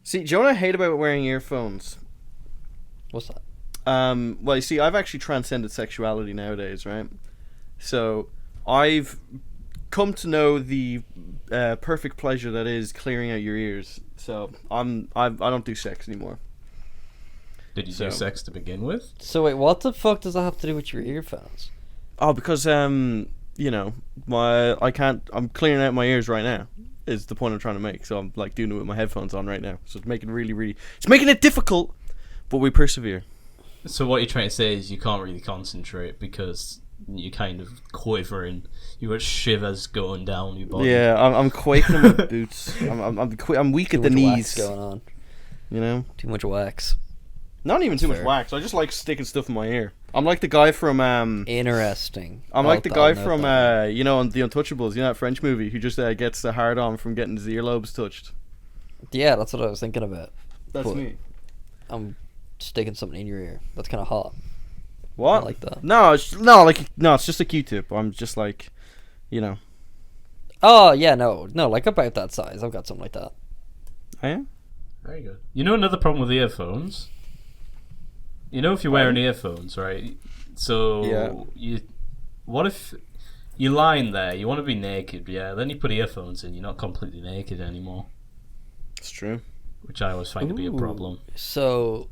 See, do you know what I hate about wearing earphones? What's that? Well, you see, I've actually transcended sexuality nowadays, right? So, I've come to know the perfect pleasure that is clearing out your ears. So, I don't do sex anymore. Did you do sex to begin with? So wait, what the fuck does that have to do with your earphones? Oh, because you know, I'm clearing out my ears right now. Is the point I'm trying to make. So I'm like doing it with my headphones on right now. So it's making it's making it difficult, but we persevere. So what you're trying to say is you can't really concentrate because you're kind of quivering. You got shivers going down your body. Yeah, I'm quaking with boots. I'm weak at the knees. Wax going on. You know, Too much wax. not even too much wax. I just like sticking stuff in my ear. I'm like the guy from Interesting. I'm like the guy from you know, on The Untouchables. You know that French movie who just gets the hard on from getting his earlobes touched. Yeah, that's what I was thinking about. That's But me. I'm sticking something in your ear. That's kind of hot. What? I like that. No, it's just a Q-tip. I'm just like, you know. Oh yeah, no, like about that size. I've got something like that. I am. Very good. You know another problem with earphones? You know if you're wearing earphones, right? So what if you're lying there, you want to be naked, yeah? Then you put earphones in, you're not completely naked anymore. It's true. Which I always find to be a problem. So,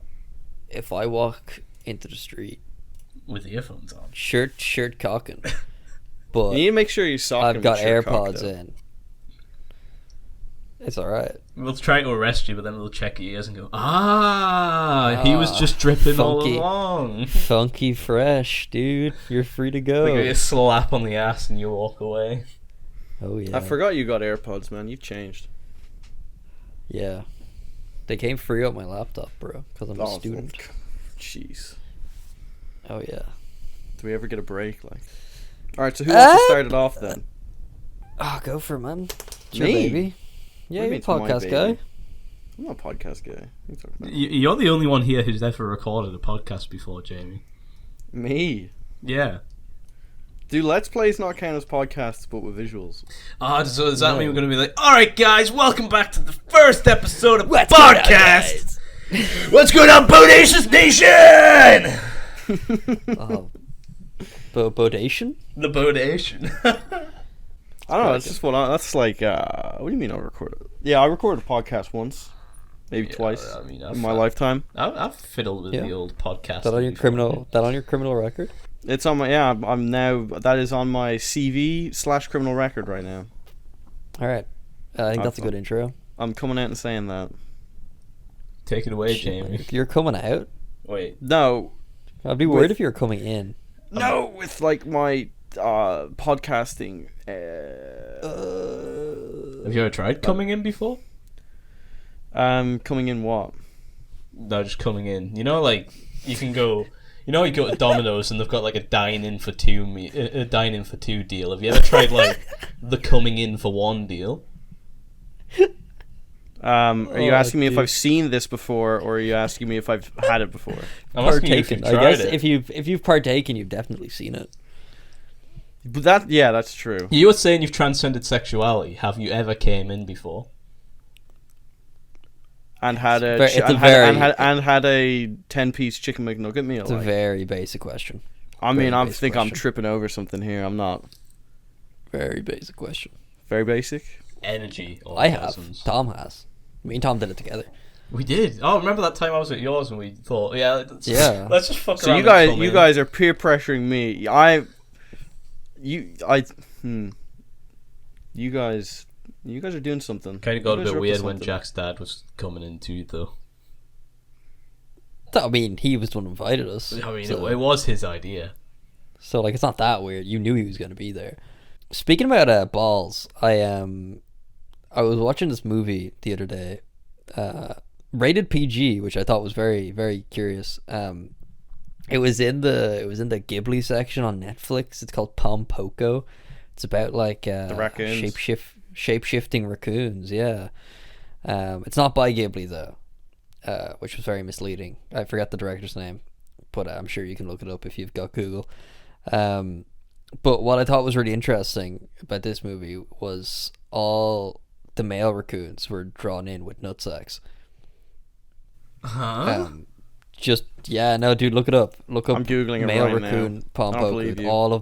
if I walk into the street With earphones on. shirt cocking, but You need to make sure you sock. I've got AirPods in. It's alright. We'll try to arrest you, but then we'll check your ears and go, he was just dripping all funky. along. Funky fresh, dude. You're free to go. They give you a slap on the ass and you walk away. Oh yeah. I forgot you got AirPods, man. You've changed. Yeah. They came free on my laptop, bro, because I'm a student. Jeez. Oh yeah. Do we ever get a break? Like, all right. So who wants to start it off then? Oh, go for it, man. It's Me? your baby. Yeah, What do you you're a mean it's my podcast baby? guy. I'm not a podcast guy. What are you talking about? You're the only one here who's ever recorded a podcast before, Jamie. Me. Yeah. Do Let's Plays not count as podcasts, but with visuals? So does that mean we're going to be like, alright guys, welcome back to the first episode of Bodcast! What's going on, Bodacious Nation? Bodation? The Bodation. I don't know. That's just that's like. What do you mean I recorded? Yeah, I recorded a podcast once, maybe twice I mean, in my lifetime. I've fiddled with the old podcast. That on your criminal record? It's on my I'm now. That is on my CV/criminal record right now. All right. I think that's a good intro. I'm coming out and saying that. Take it away, Jamie. You're coming out? Wait. No. I'd be worried if you were coming in. No, with like my podcasting. Have you ever tried coming in before? Coming in what? No, just coming in. You know, like you can go. You know, you go to Domino's and they've got like a dine in for two deal. Have you ever tried like the coming in for one deal? Are you asking me if I've seen this before, or are you asking me if I've had it before? I'm asking you if you've I tried guess it. if you've partaken, you've definitely seen it. But that's true. You were saying you've transcended sexuality. Have you ever came in before? And had a It's a and had a 10-piece chicken McNugget meal. It's a very basic question. I mean, I basic think I'm question. tripping over something here. I'm not. Very basic question. Very basic. Energy. I have. Tom has. Me and Tom did it together. We did. Oh, remember that time I was at yours and we thought, let's just fuck So around. you guys are peer pressuring me. You guys are doing something. Kind of got You a guys bit are up to weird when something. Jack's dad was coming in too, though. I mean, he was the one who invited us. I mean, so, it was his idea. so like, it's not that weird. You knew he was going to be there. Speaking about balls, I was watching this movie the other day, rated PG, which I thought was very, very curious. It was in the Ghibli section on Netflix. It's called Pom Poko. It's about like The raccoons. shape-shifting raccoons. Yeah. It's not by Ghibli though, which was very misleading. I forgot the director's name, but I'm sure you can look it up if you've got Google. But what I thought was really interesting about this movie was all the male raccoons were drawn in with nutsacks. Huh? Just no, dude, look it up. Look up. I'm googling it male right raccoon now. palm I don't believe poke. you. All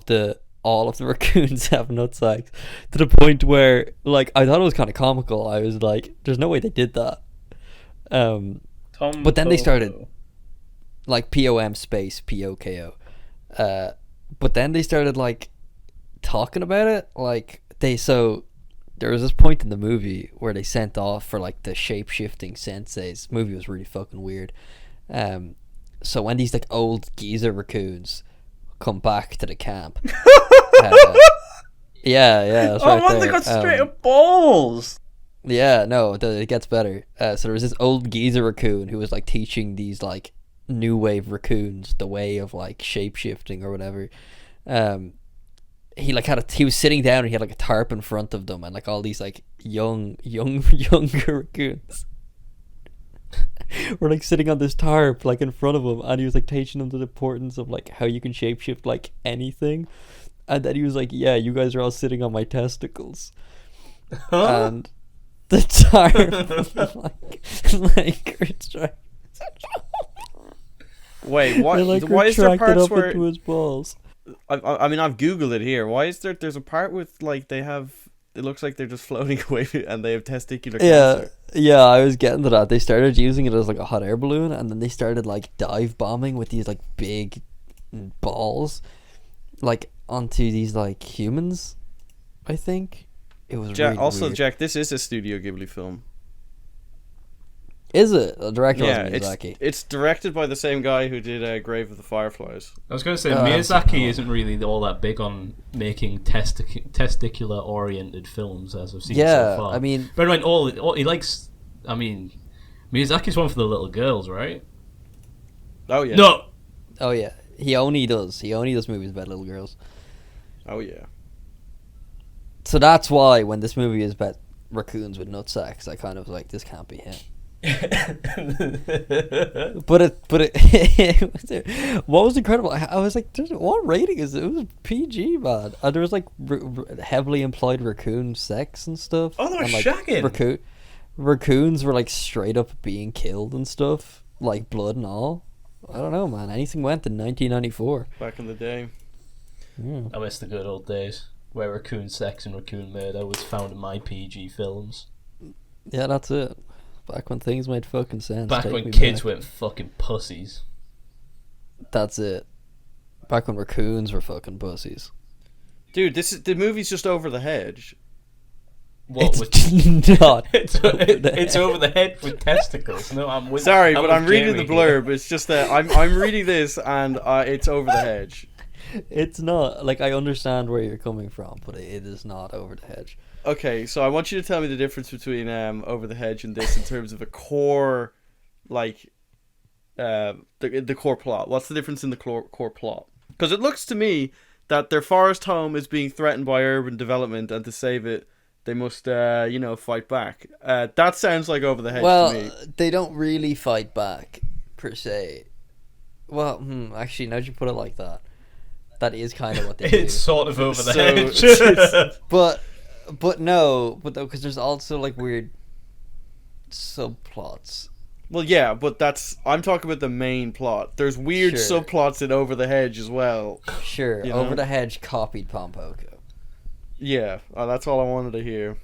of the raccoons have nut sacks, to the point where, like, I thought it was kind of comical. I was like, "There's no way they did that." But then they started, like, POM space POKO. But then they started, like, talking about it. Like, there was this point in the movie where they sent off for, like, the shape-shifting senseis. This movie was really fucking weird. So when these, like, old geezer raccoons come back to the camp, that's right man, there. they got straight up balls. Yeah, no, it gets better. So there was this old geezer raccoon who was, like, teaching these, like, new wave raccoons the way of, like, shape-shifting or whatever. He was sitting down and he had, like, a tarp in front of them, and, like, all these, like, younger raccoons were, like, sitting on this tarp, like, in front of him, and he was, like, teaching them the importance of, like, how you can shapeshift, like, anything. And then he was like, "Yeah, you guys are all sitting on my testicles." Huh? And the tarp like retract. Wait, what? They, like, Why is there retracted parts up where? into his balls? I mean, I've googled it here. Why is there's a part with, like, they have? It looks like they're just floating away and they have testicular cancer. Yeah, I was getting to that. They started using it as, like, a hot air balloon, and then they started, like, dive bombing with these, like, big balls, like, onto these, like, humans. I think it was Jack, really also, weird. Jack, this is a Studio Ghibli film. Is it? The director Yeah, was Miyazaki. it's directed by the same guy who did Grave of the Fireflies. I was going to say, Oh, Miyazaki isn't really all that big on making testicular-oriented films, as I've seen so far. I mean, but I mean, all he likes. I mean, Miyazaki's one for the little girls, right? Oh yeah. No. oh yeah, he only does movies about little girls. Oh yeah. So that's why when this movie is about raccoons with nutsacks, I kind of was like, this can't be him. But it what was incredible, I was like, what rating is it? It was PG, man, and there was, like, heavily implied raccoon sex and stuff. Oh, they were and, like, shagging. Raccoons were, like, straight up being killed and stuff, like, blood and all. I don't know, man, anything went in 1994. Back in the day. Yeah. I miss the good old days where raccoon sex and raccoon murder was found in my PG films. Yeah, that's it. Back when things made fucking sense. Back Take when me kids back. weren't fucking pussies. That's it. Back when raccoons were fucking pussies. Dude, the movie's just over the hedge. What It's not. it's over the head with testicles. No, I'm with. Sorry, I'm but with I'm reading the Jamie here. blurb. It's just that I'm reading this and it's over the hedge. It's not. Like, I understand where you're coming from, but it is not over the hedge. Okay, so I want you to tell me the difference between Over the Hedge and this in terms of a core, like, the core plot. What's the difference in the core plot? Because it looks to me that their forest home is being threatened by urban development, and to save it, they must, fight back. That sounds like Over the Hedge to me. Well, they don't really fight back, per se. Well, actually, now that you put it like that, that is kind of what they do. It's sort of over the hedge. But no, because there's also, like, weird subplots. Well, yeah, but I'm talking about the main plot. There's weird Sure. subplots in Over the Hedge as well. Sure, You know? Over the Hedge copied Pompoko. Yeah, that's all I wanted to hear.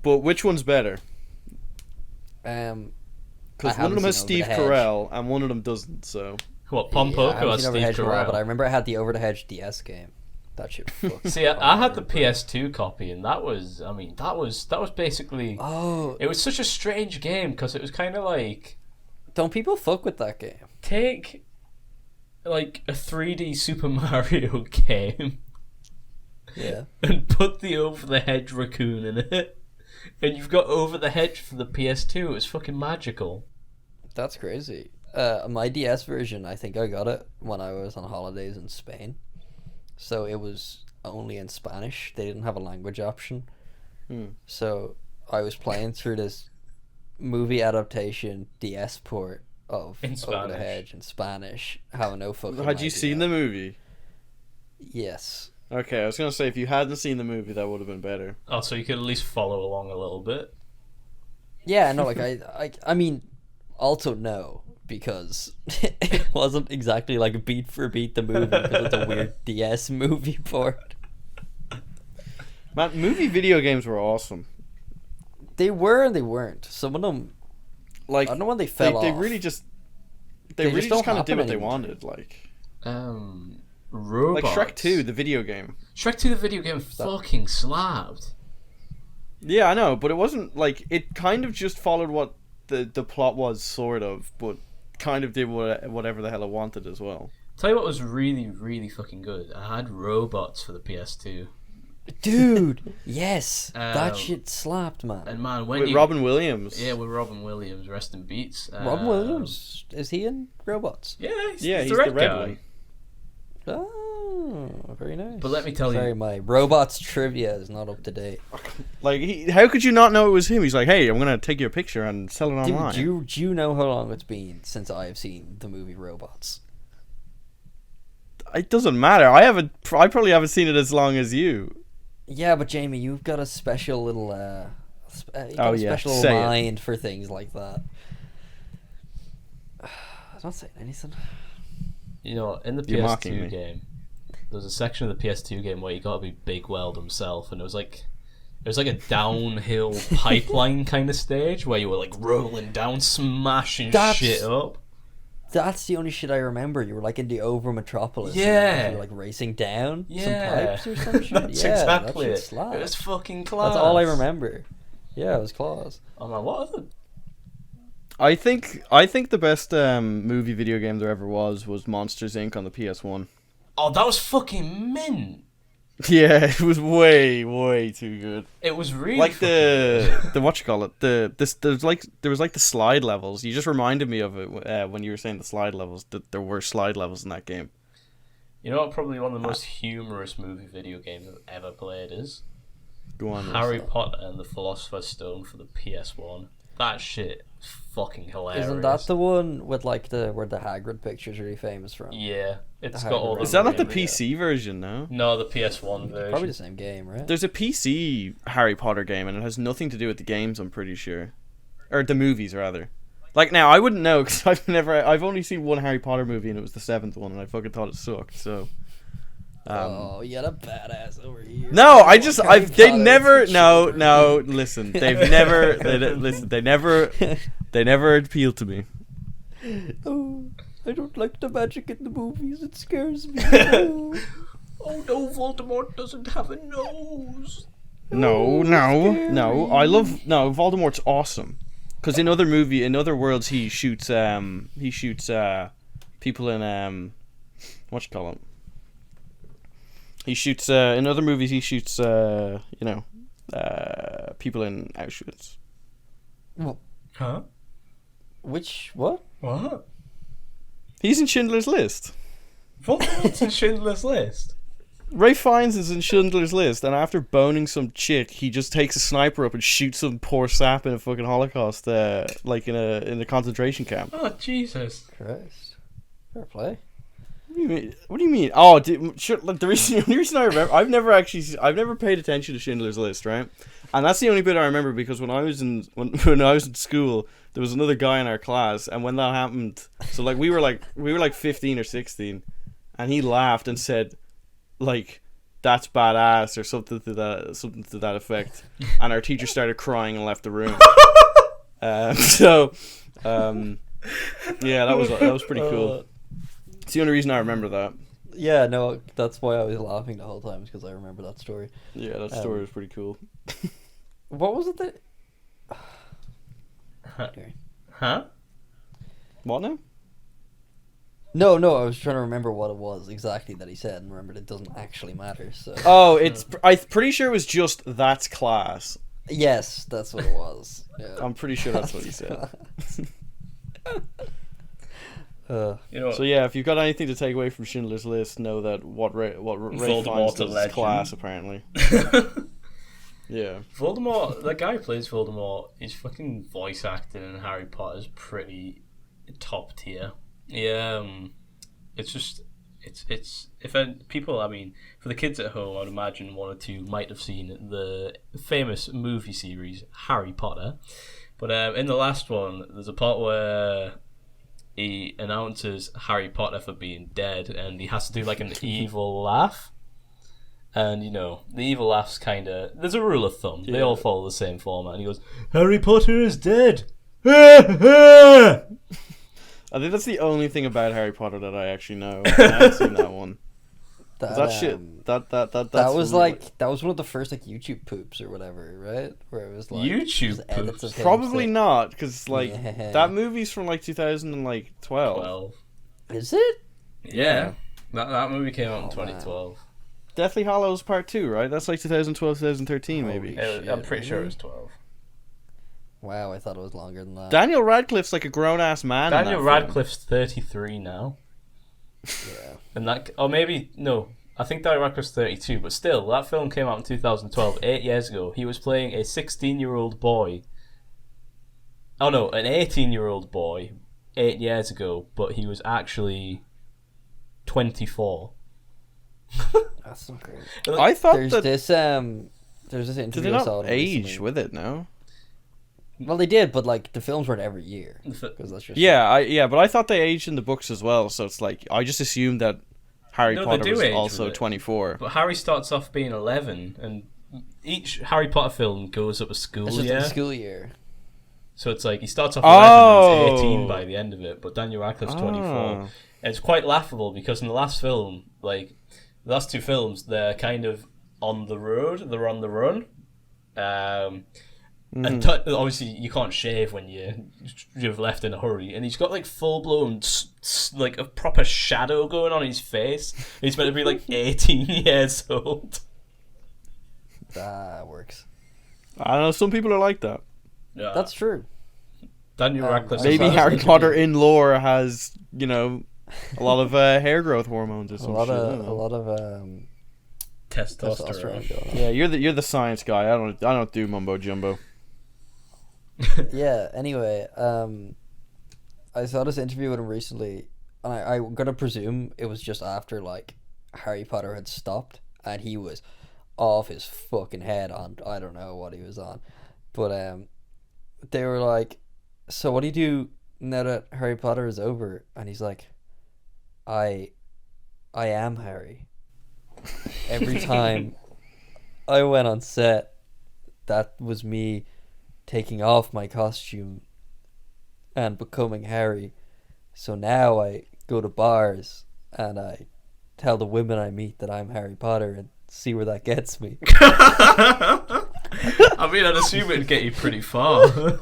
But which one's better? I Because one of haven't them has seen Steve Over the Hedge. Carell and one of them doesn't. So What, I Pompoko haven't or seen Over the Steve Hedge in a while, but I Carell? remember I had the Over the Hedge DS game. That shit fucking See, I had the PS2 copy, and that was basically. Oh, It was such a strange game because it was kind of like don't people fuck with that game? take like a 3D Super Mario game Yeah. and put the over the hedge raccoon in it, and you've got Over the Hedge for the PS2. It's fucking magical. That's crazy. My DS version, I think I got it when I was on holidays in Spain. So it was only in Spanish. They didn't have a language option. So I was playing through this movie adaptation DS port of In Over the Spanish. Hedge in Spanish. Having no fucking had you idea. seen the movie? Yes. Okay, I was gonna say if you hadn't seen the movie, that would have been better. Oh, so you could at least follow along a little bit. Yeah, no, like I mean, also no, because it wasn't exactly like beat for beat the movie because it's a weird DS movie port. Man, movie video games were awesome. They were and they weren't. Some of them, Like, I don't know when they fell off. They really just don't kind of did happen what they anymore. wanted. Like Robots. Shrek 2, the video game. Shrek 2, the video game, fucking slapped. Yeah, I know, but it wasn't like it. Kind of just followed what the plot was, sort of, but kind of did whatever the hell it wanted as well. Tell you what was really, really fucking good. I had Robots for the PS2. Dude, yes, that shit slapped, man. And man, when With Robin Williams. Yeah, with Robin Williams, rest in beats. Robin Williams, is he in Robots? Yeah, he's he's the the red red guy. one. Oh, very nice. But let me tell Sorry, you, my Robots trivia is not up to date. Like, how could you not know it was him? He's like, hey, I'm gonna take your picture and sell it Dude, online. do you know how long it's been since I have seen the movie Robots? It doesn't matter. I probably haven't seen it as long as you. Yeah, but Jamie, you've got a special little, special Say it. mind for things like that. I'm not saying anything. you know, in the You're mocking PS2 me. game, there was a section of the PS2 game where you got to be Big Weld himself, and it was like a downhill pipeline kind of stage where you were like rolling down, smashing shit up. That's the only shit I remember. You were like in the Over Metropolis. Yeah. And you were like racing down some Yeah. pipes or some shit. That's yeah, exactly that it. shit slapped. It was fucking class. That's all I remember. Yeah, it was class. I'm like, what are the... I think the best movie video game there ever was Monsters Inc. on the PS1. Oh, that was fucking mint. Yeah, it was way too good. It was really Like fucking the what you call it? There was like the slide levels. You just reminded me of it when you were saying the slide levels. That there were slide levels in that game. You know what? Probably one of the most humorous movie video games I've ever played is Go on. Harry Potter and the Philosopher's Stone for the PS1. That shit is fucking hilarious. Isn't that the one with like where the Hagrid picture's really famous from? Yeah, it's The got all Hagrid the... Is that not the Yeah. PC version? No. No, the PS1 version. Probably the same game, right? There's a PC Harry Potter game, and it has nothing to do with the games. I'm pretty sure, or the movies rather. Like now, I wouldn't know because I've only seen one Harry Potter movie, and it was the 7th one, and I fucking thought it sucked. So. Oh, you got a badass over here. No, Harry they Potter, never, it's a no, shooter. no, listen, they never appealed to me. Oh, I don't like the magic in the movies. It scares me. Oh, Oh no, Voldemort doesn't have a nose. No, Voldemort's awesome. Because in other worlds, he shoots people in, what you call it? He shoots, in other movies, he shoots, people in Auschwitz. Huh? What? What? He's in Schindler's List. Voldemort's in Schindler's List. Ray Fiennes is in Schindler's List, and after boning some chick, he just takes a sniper up and shoots some poor sap in a fucking Holocaust, like in a concentration camp. Oh, Jesus. Christ. Fair play. What do you mean? Oh, sure, like, the only reason I remember, I've never paid attention to Schindler's List, right? And that's the only bit I remember because when I was in school, there was another guy in our class, and when that happened, so like we were like 15 or 16, and he laughed and said, like, that's badass or something to that effect, and our teacher started crying and left the room. Yeah, that was pretty cool. It's the only reason I remember that. Yeah, no, that's why I was laughing the whole time, because I remember that story. Yeah, that story was pretty cool. What was it that... Okay. Huh? What now? No, I was trying to remember what it was exactly that he said, and remembered it doesn't actually matter, so... Oh, I'm pretty sure it was just that's class. Yes, that's what it was. Yeah. I'm pretty sure that's what he said. You know, So yeah, if you've got anything to take away from Schindler's List, know that what Ray Voldemort's finds a is legend. class, apparently. Yeah. Voldemort, the guy who plays Voldemort, his fucking voice acting in Harry Potter is pretty top tier. Yeah, it's people, I mean, for the kids at home, I'd imagine one or two might have seen the famous movie series Harry Potter. But in the last one, there's a part where he announces Harry Potter for being dead, and he has to do like an evil laugh. And, you know, the evil laugh's kind of... There's a rule of thumb. They all follow the same format. And he goes, Harry Potter is dead! I think that's the only thing about Harry Potter that I actually know. I haven't seen that one. That shit. That was like... That was one of the first, like, YouTube poops or whatever, right? Where it was like... YouTube poops? Probably not, because, like, that movie's from, like, 2012. Is it? Yeah. That movie came out in 2012. Man. Deathly Hallows Part 2, right? That's like 2012, 2013, maybe. I'm pretty sure it was 12. Wow, I thought it was longer than that. Daniel Radcliffe's like a grown-ass man. Daniel Radcliffe's 33 now. Yeah. And that... Or maybe... No. I think Daniel Radcliffe's 32, but still, that film came out in 2012, 8 years ago. He was playing a 16-year-old boy. Oh no, an 18-year-old boy 8 years ago, but he was actually 24. That's not great. I thought there's this interview. Did they not age with it? No. Well, they did, but like the films weren't every year. Because that's just but I thought they aged in the books as well. So it's like I just assumed that Harry Potter was also 24. But Harry starts off being 11, and each Harry Potter film goes up a school year. School year. So it's like he starts off 11 and he's 18 by the end of it, but Daniel Radcliffe's 24. And it's quite laughable because in the last film, like the last two films, they're kind of on the road. They're on the run. And obviously you can't shave when you've left in a hurry. And he's got like full-blown, like a proper shadow going on his face. He's meant to be like 18 years old. That works. I don't know, some people are like that. Yeah. That's true. Daniel Radcliffe. Maybe Harry Potter in lore has, you know, a lot of hair growth hormones or something. A lot of testosterone. Going on. Yeah, you're the science guy. I don't do mumbo jumbo. Yeah. Anyway, I saw this interview with him recently, and I'm gonna presume it was just after like Harry Potter had stopped, and he was off his fucking head on I don't know what he was on, but they were like, so what do you do now that Harry Potter is over? And he's like, I am Harry. Every time I went on set, that was me taking off my costume and becoming Harry. So now I go to bars and I tell the women I meet that I'm Harry Potter and see where that gets me. I mean, I'd assume it'd get you pretty far.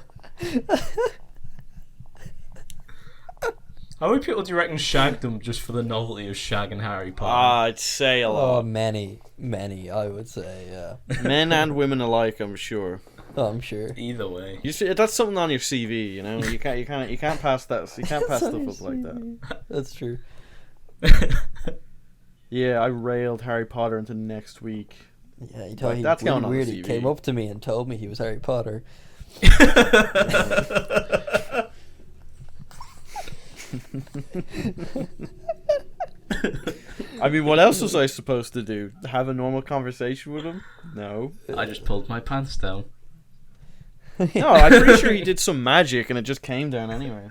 How many people do you reckon shagged them just for the novelty of shagging Harry Potter? I'd say a lot. Oh, many, I would say, yeah. Men and women alike, I'm sure. Oh, I'm sure. Either way, you see, that's something on your CV. You know, you can't pass that. You can't pass stuff up like that. That's true. Yeah, I railed Harry Potter into next week. Yeah, he told me that's going on weird. the He CV. came up to me and told me he was Harry Potter. I mean, what else was I supposed to do? Have a normal conversation with him? No. I just pulled my pants down. No, I'm pretty sure he did some magic and it just came down anyway.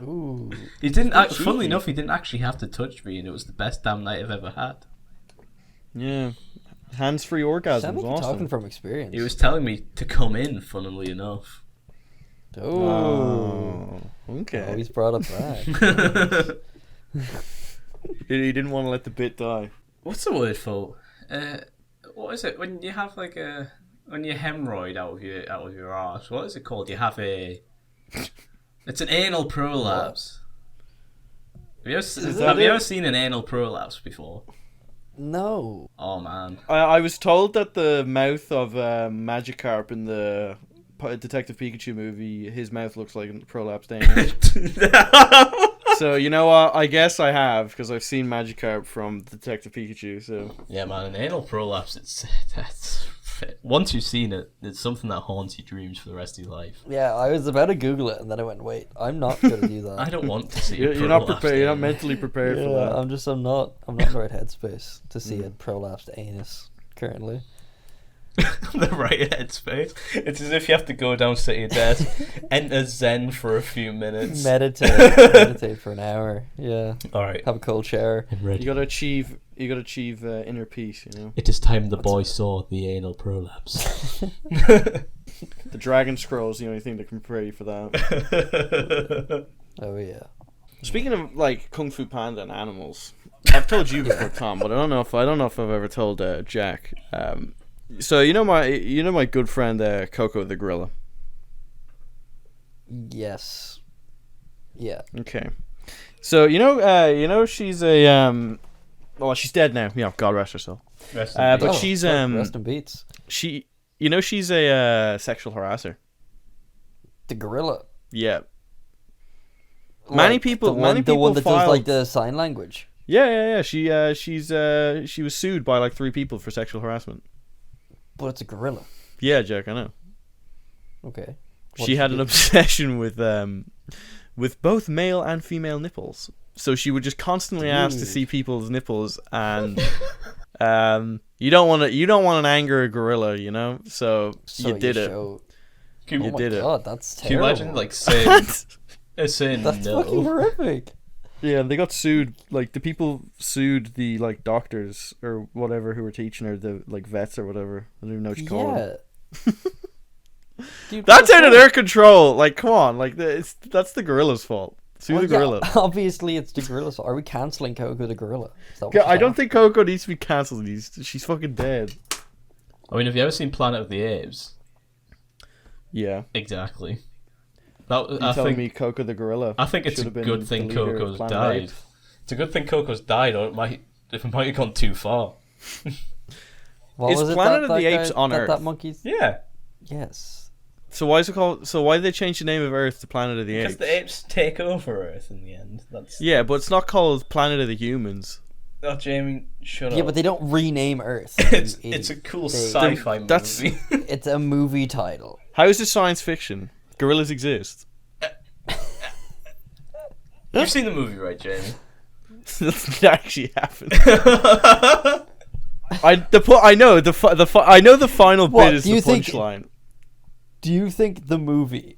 Ooh. He didn't. Funnily enough, he didn't actually have to touch me, and it was the best damn night I've ever had. Yeah. Hands-free Sound orgasms, like you're awesome. talking from experience. He was telling me to come in, funnily enough. Oh. Okay. Always brought up that. He didn't want to let the bit die. What's the word for? What is it when you have like when you hemorrhoid out of your arse? What is it called? You have a. It's an anal prolapse. Have you ever seen an anal prolapse before? No. Oh man. I was told that the mouth of Magikarp in the Detective Pikachu movie, his mouth looks like a prolapsed anus. So you know what? I guess I have, because I've seen Magikarp from Detective Pikachu. So yeah, man, an anal prolapse. That's once you've seen it, it's something that haunts your dreams for the rest of your life. Yeah, I was about to Google it, and then I went, "Wait, I'm not going to do that." I don't want to see. You're not prepared. You're not mentally prepared for that. I'm not in the right headspace to see a prolapsed anus currently. The right headspace. It's as if you have to go down, sit at your desk, enter Zen for a few minutes. Meditate for an hour. Yeah. All right. Have a cold shower. You gotta achieve inner peace. You know. It is time the boy saw the anal prolapse. The Dragon Scroll is the only thing that can prepare you for that. Oh yeah. Speaking of like Kung Fu Panda and animals, I've told you before, Tom, but I don't know if I've ever told Jack. So you know my good friend Coco the gorilla. Yes. Yeah. Okay. So she's a well, she's dead now. Yeah, God rest her soul. But she's rest in beats. She's a sexual harasser. The gorilla. Yeah. Like, many people that filed, does like the sign language. Yeah. She was sued by like 3 people for sexual harassment. But it's a gorilla. Yeah, Jack, I know. Okay. She had an obsession with both male and female nipples. So she would just constantly ask to see people's nipples, and you don't want to anger a gorilla, you know. So you did it. You did it. God, that's terrible. Can you imagine like saying that's no? fucking horrific. Yeah, they got sued. Like the people sued the like doctors or whatever who were teaching her, the like vets or whatever. I don't even know what you call them. Dude, that's out of their control. Like, come on, like that's the gorilla's fault. Sue the gorilla. Yeah, obviously, it's the gorilla's fault. Are we canceling Coco the gorilla? I don't think Coco needs to be cancelled. She's fucking dead. I mean, have you ever seen Planet of the Apes? Yeah. Exactly. You're telling me Coco the gorilla? I think it's a good thing Coco's died. It's a good thing Coco's died, or it might have gone too far. Is Planet of the Apes on Earth? That monkey's... Yeah. Yes. So why is it called? So why did they change the name of Earth to Planet of the Apes? Because the apes take over Earth in the end. Yeah, but it's not called Planet of the Humans. Oh, Jamie, shut up. Yeah, but they don't rename Earth. It's a cool sci-fi movie. It's a movie title. How is this science fiction? Gorillas exist. You've seen the movie, right, Jamie? That actually happened. I know the final bit is the punchline. Do you think the movie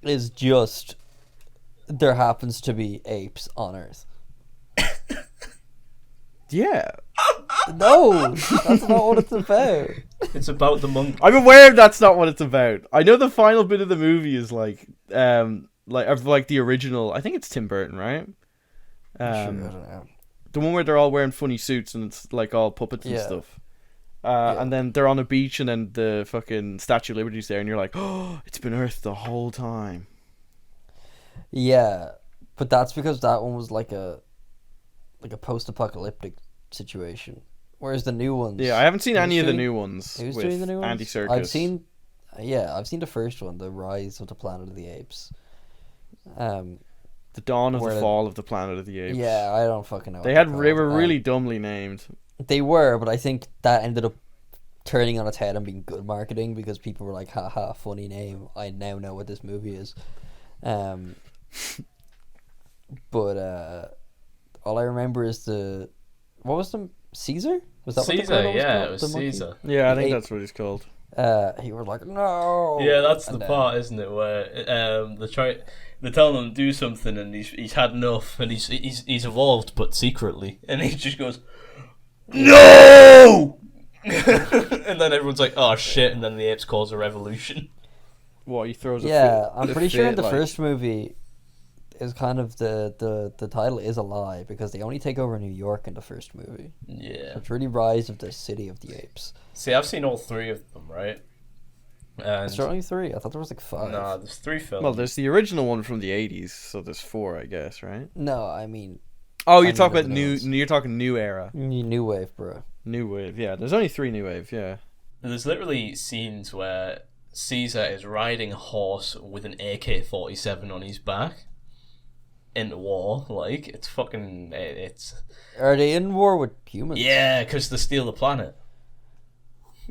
is just there happens to be apes on Earth? Yeah. No, that's not what it's about. It's about the monkey. I'm aware that's not what it's about. I know the final bit of the movie is like the original. I think it's Tim Burton, right? Sure, I don't know. The one where they're all wearing funny suits and it's like all puppets and stuff. And then they're on a beach and then the fucking Statue of Liberty's there and you're like, oh, it's been Earth the whole time. Yeah, but that's because that one was like a post-apocalyptic situation. Whereas the new ones... Yeah, I haven't seen any of the new ones. Who's doing the new ones? Andy Serkis. I've seen the first one, The Rise of the Planet of the Apes. The Dawn of the Fall of the Planet of the Apes. Yeah, I don't fucking know. They were really dumbly named. They were, but I think that ended up turning on its head and being good marketing because people were like, haha, funny name. I now know what this movie is. But all I remember is what was the Caesar? Was that Caesar? What the yeah, it was Caesar. Yeah, I think that's what he's called. He was like, no. Yeah, that's the part, isn't it, where they're telling him to do something, and he's had enough, and he's evolved, but secretly, and he just goes, no. And then everyone's like, oh shit, and then the apes cause a revolution. What, he throws? I'm pretty sure in the first movie is kind of the title is a lie because they only take over New York in the first movie. Yeah, so it's really Rise of the City of the Apes. See, I've seen all 3 of them, right? And is there only 3? I thought there was like 5. Nah, there's 3 films. Well, there's the original one from the 80s, so there's 4, I guess, right? No, I mean. Oh, you're talking about new. You're talking new era. New wave, bro. New wave, yeah. There's only 3 new wave, yeah. There's literally scenes where Caesar is riding a horse with an AK-47 on his back. In war, like it's fucking. Are they in war with humans? Yeah, because they steal the planet.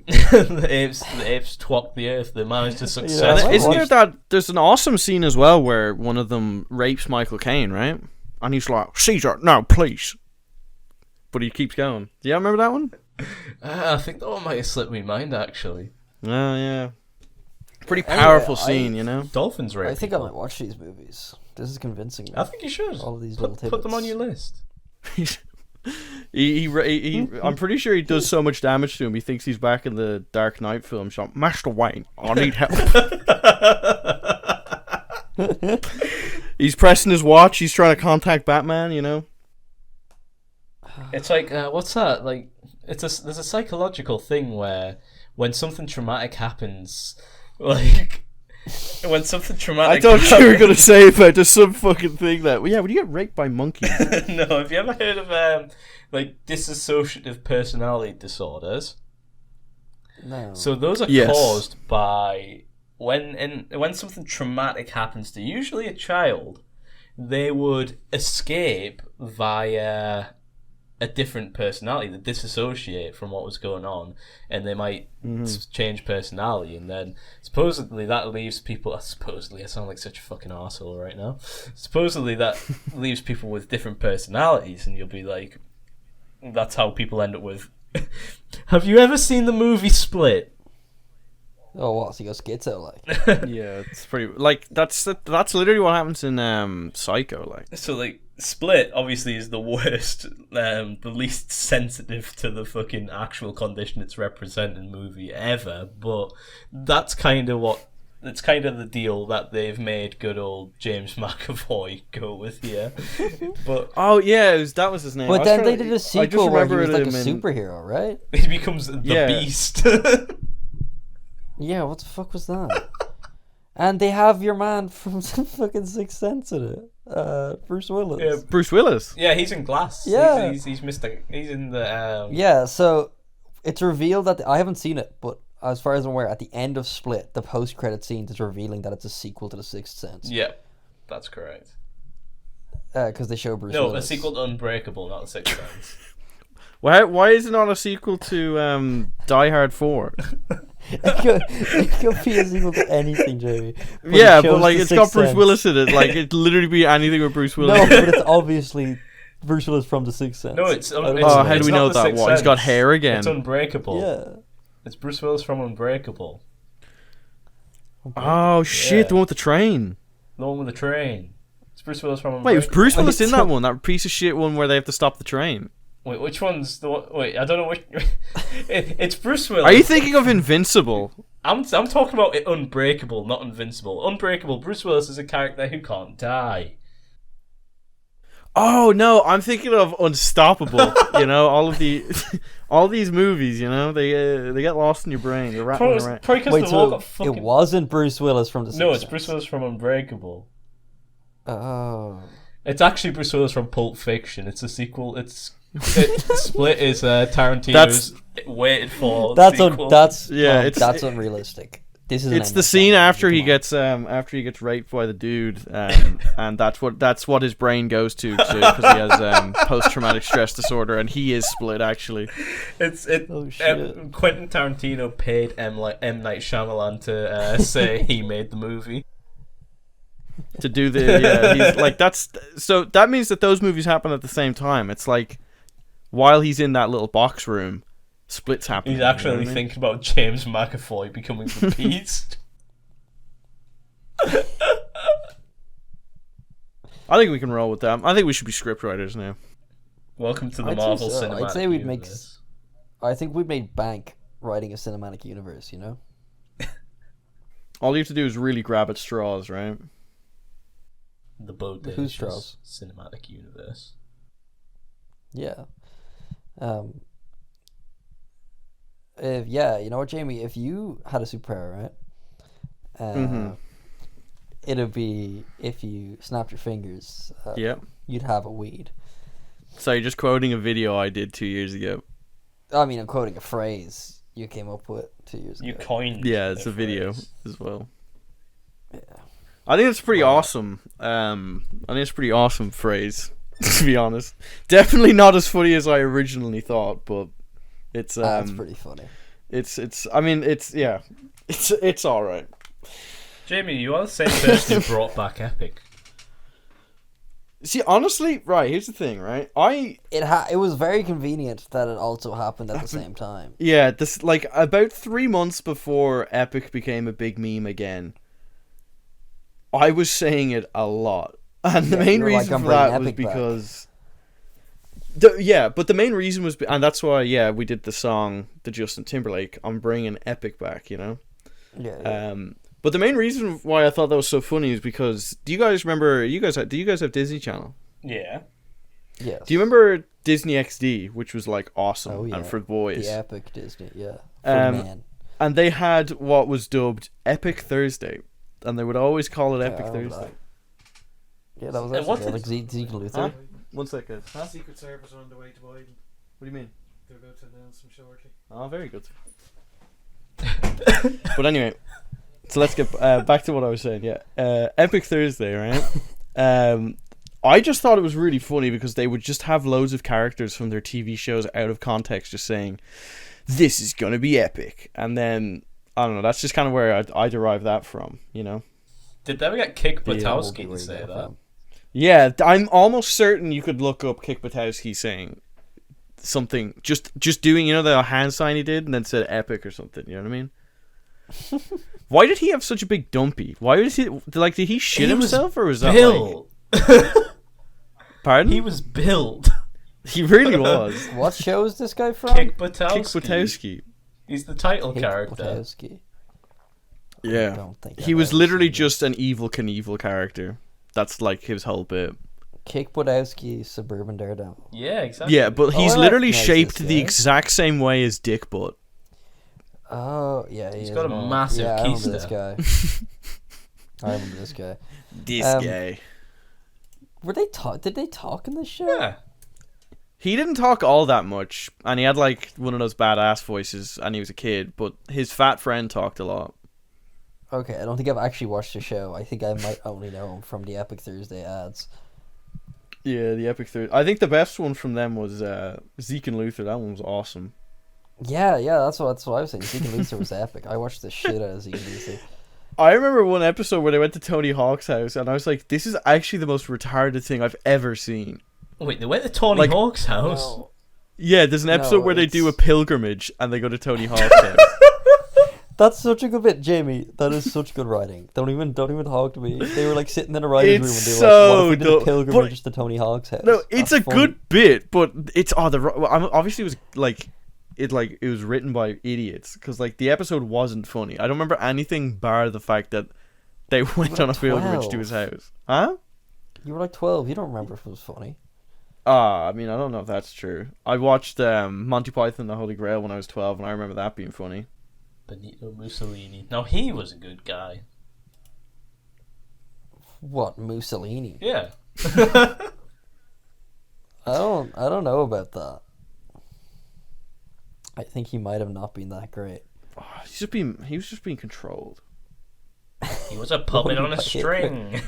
the apes twack the earth. They managed to successfully. Yeah, isn't there that? There's an awesome scene as well where one of them rapes Michael Caine, right? And he's like, "Caesar, no, please." But he keeps going. Do you remember that one? I think that one might have slipped my mind, actually. Oh, yeah. Pretty powerful Anyway, scene, you know? Dolphins rape I think people. I might watch these movies. This is convincing me. I think you should. All of these little put them on your tidbits. list. I'm pretty sure he does so much damage to him. He thinks he's back in the Dark Knight film. Shot, Master Wayne, I need help. He's pressing his watch. He's trying to contact Batman. You know. It's like what's that? Like there's a psychological thing where when something traumatic happens, like when something traumatic. I thought you were gonna say about just some fucking thing that. Well, yeah, when you get raped by monkeys. No, have you ever heard of like dissociative personality disorders? No. So those are caused by when something traumatic happens to usually a child, they would escape via a different personality, that disassociate from what was going on, and they might change personality, and then supposedly that leaves people. Supposedly, I sound like such a fucking arsehole right now. Supposedly that leaves people with different personalities, and you'll be like, that's how people end up with. Have you ever seen the movie Split? Oh, what? So he goes schizo, like. Yeah, it's pretty. Like that's literally what happens in Psycho. Like, So like Split obviously is the worst, the least sensitive to the fucking actual condition it's representing movie ever. But that's kind of it's kind of the deal that they've made good old James McAvoy go with here. But oh yeah, that was his name. But then they did a sequel where he was like a superhero, right? he becomes the Beast. Yeah, what the fuck was that? And they have your man from fucking Sixth Sense in it, Bruce Willis. Yeah, Bruce Willis. Yeah, he's in Glass. Yeah. He's Mr. He's in the. Yeah, so it's revealed that I haven't seen it, but as far as I'm aware, at the end of Split, the post-credit scene is revealing that it's a sequel to The Sixth Sense. Yeah, that's correct. Because they show Bruce No, Willis. a sequel to Unbreakable, not The Sixth Sense. Why is it not a sequel to Die Hard 4? It could be a sequel to anything, Jamie. Yeah, but like The it's got Sixth Bruce Sense. Willis in it. Like it literally be anything with Bruce Willis. No, but it's obviously Bruce Willis from The Sixth Sense. No, it's. Oh, how do we know that? What? He's got hair again. It's Unbreakable. Yeah. It's Bruce Willis from Unbreakable. Oh shit! Yeah. The one with the train. The one with the train. It's Bruce Willis from Unbreakable. Wait, was Bruce Willis in that one? That piece of shit one where they have to stop the train. Wait, which one's the one? Wait, I don't know which. It's Bruce Willis. Are you thinking of Invincible? I'm talking about Unbreakable, not Invincible. Unbreakable. Bruce Willis is a character who can't die. Oh no, I'm thinking of Unstoppable. You know, all these movies. You know, they get lost in your brain. They're rattling around. Probably because Wait, they've all so got fucking. it wasn't Bruce Willis from The Sixth No, it's Sense? Bruce Willis from Unbreakable. Oh. It's actually Bruce Willis from Pulp Fiction. It's a sequel. Split is Tarantino's waited for sequel. That's unrealistic. This is It's the scene after he gets raped by the dude, and that's what his brain goes to because he has post traumatic stress disorder, and he is split actually. Oh, shit. Quentin Tarantino paid M Night Shyamalan to say he made the movie. To do he's like so that means that those movies happen at the same time. It's like while he's in that little box room, Split's happening. He's actually thinking about James McAvoy becoming the Beast. I think we can roll with that. I think we should be scriptwriters now. Welcome to the I'd say Marvel so. Cinematic I'd say we'd Universe. I think we'd make bank writing a cinematic universe, you know? All you have to do is really grab at straws, right? The Bodacious Who's straws? Cinematic Universe. Yeah. You know what, Jamie? If you had a superpower, right? It'd be if you snapped your fingers. Yep. You'd have a weed. So you're just quoting a video I did 2 years ago. I mean, I'm quoting a phrase you came up with 2 years ago. You coined. Yeah, it's the a video phrase. as well. Yeah. I think it's pretty awesome. I think it's a pretty awesome phrase, to be honest. Definitely not as funny as I originally thought, but it's That's pretty funny. It's all right. Jamie, you are the same person who brought back Epic. See, honestly, right, here's the thing, right? It was very convenient that it also happened at the same time. Yeah, this, like, about 3 months before Epic became a big meme again, I was saying it a lot. And the main reason for that was because... but the main reason was... And that's why, we did the song, the Justin Timberlake, I'm bringing Epic back, you know? Yeah. But the main reason why I thought that was so funny is because... Do you guys have Disney Channel? Yeah. Yes. Do you remember Disney XD, which was, like, awesome? Oh, yeah. And for boys. The Epic Disney, yeah. For men. And they had what was dubbed Epic Thursday. And they would always call it Epic Thursday. Yeah, that was actually like Zeke and Luther. Huh? 1 second. Huh? Secret Service are on the way to Biden. What do you mean? They're about to announce them shortly. Oh, very good. But anyway, so let's get back to what I was saying. Yeah, Epic Thursday, right? I just thought it was really funny because they would just have loads of characters from their TV shows out of context, just saying, "This is gonna be epic," and then I don't know. That's just kind of where I derive that from, you know. Did they ever get Kick Butowski to say that? Yeah, I'm almost certain you could look up Kick Butowski saying something, just doing, you know, the hand sign he did and then said epic or something, you know what I mean? Why did he have such a big dumpy? Why was he, like, did he shit himself or was that Bill? Like... Pardon? He was billed. He really was. What show is this guy from? Kick Butowski. Kick Butowski. He's the title Kick character. Butowski. Yeah. I don't think he was literally just an Evil Knievel character. That's like his whole bit. Kick Butowski, Suburban Daredevil. Yeah, exactly. Yeah, but he's literally shaped the exact same way as Dick Butt. Oh, yeah. He's got a massive I remember keister. this guy. I remember this guy. This guy. Did they talk in this show? Yeah. He didn't talk all that much, and he had like one of those badass voices, and he was a kid, but his fat friend talked a lot. Okay, I don't think I've actually watched the show. I think I might only know him from the Epic Thursday ads. Yeah, the Epic Thursday. I think the best one from them was Zeke and Luther. That one was awesome. Yeah, that's what I was saying. Zeke and Luther was epic. I watched the shit out of Zeke and Luther. I remember one episode where they went to Tony Hawk's house, and I was like, this is actually the most retarded thing I've ever seen. Wait, they went to Tony Hawk's house? No. Yeah, there's an episode where they do a pilgrimage, and they go to Tony Hawk's house. That's such a good bit, Jamie. That is such good writing. Don't even talk to me. They were like sitting in a writer's room and they were like, "What if we did a pilgrimage to Tony Hawk's house?" No, it's a good bit, but it's obviously it was like it was written by idiots because like the episode wasn't funny. I don't remember anything bar the fact that they went on a pilgrimage to his house. Huh? You were like 12. You don't remember if it was funny. I mean, I don't know if that's true. I watched Monty Python and the Holy Grail when I was 12, and I remember that being funny. Benito Mussolini. Now he was a good guy. What, Mussolini? Yeah. I don't know about that. I think he might have not been that great. Oh, he was just being controlled. He was a puppet on a string.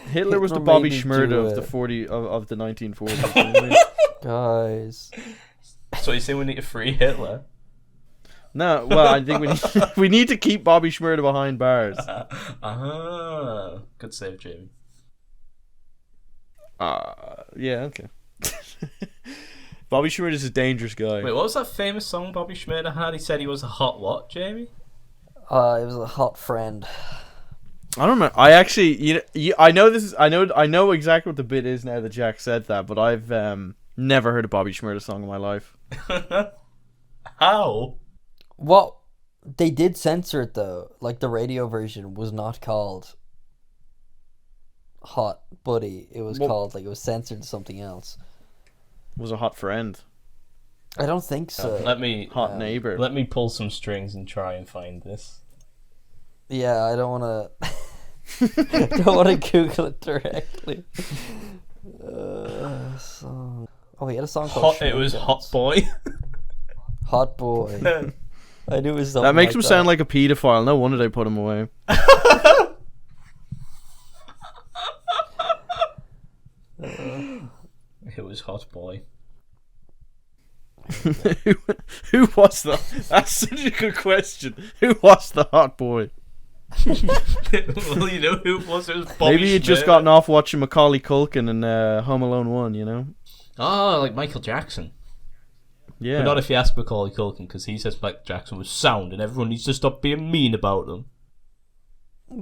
Hitler was the Bobby Shmurda of the 1940s. Guys. So you say we need to free Hitler? No, well, I think we need to keep Bobby Shmurda behind bars. Good save, Jamie. Yeah, okay. Bobby Shmurda is a dangerous guy. Wait, what was that famous song Bobby Shmurda had? He said he was a hot what, Jamie? It was a hot friend. I don't remember. I actually, I know this is. I know exactly what the bit is now that Jack said that, but I've never heard a Bobby Shmurda song in my life. How? What? They did censor it though. Like the radio version was not called Hot Buddy. It was called it was censored to something else. Was a hot friend. I don't think so. Hot neighbor. Let me pull some strings and try and find this. Yeah, I don't want to. Don't want to Google it directly. Song. Oh, he had a song called. It was Hot Boy. Hot Boy. I knew it was something. That makes like him sound like a pedophile. No wonder they put him away. It was Hot Boy. Who was that? That's such a good question. Who was the hot boy? Well, you know who it was? It was Bobby Maybe you'd just Schmurda. gotten off watching Macaulay Culkin and Home Alone 1, you know? Oh, like Michael Jackson. Yeah. But not if you ask Macaulay Culkin, because he says Michael Jackson was sound and everyone needs to stop being mean about him.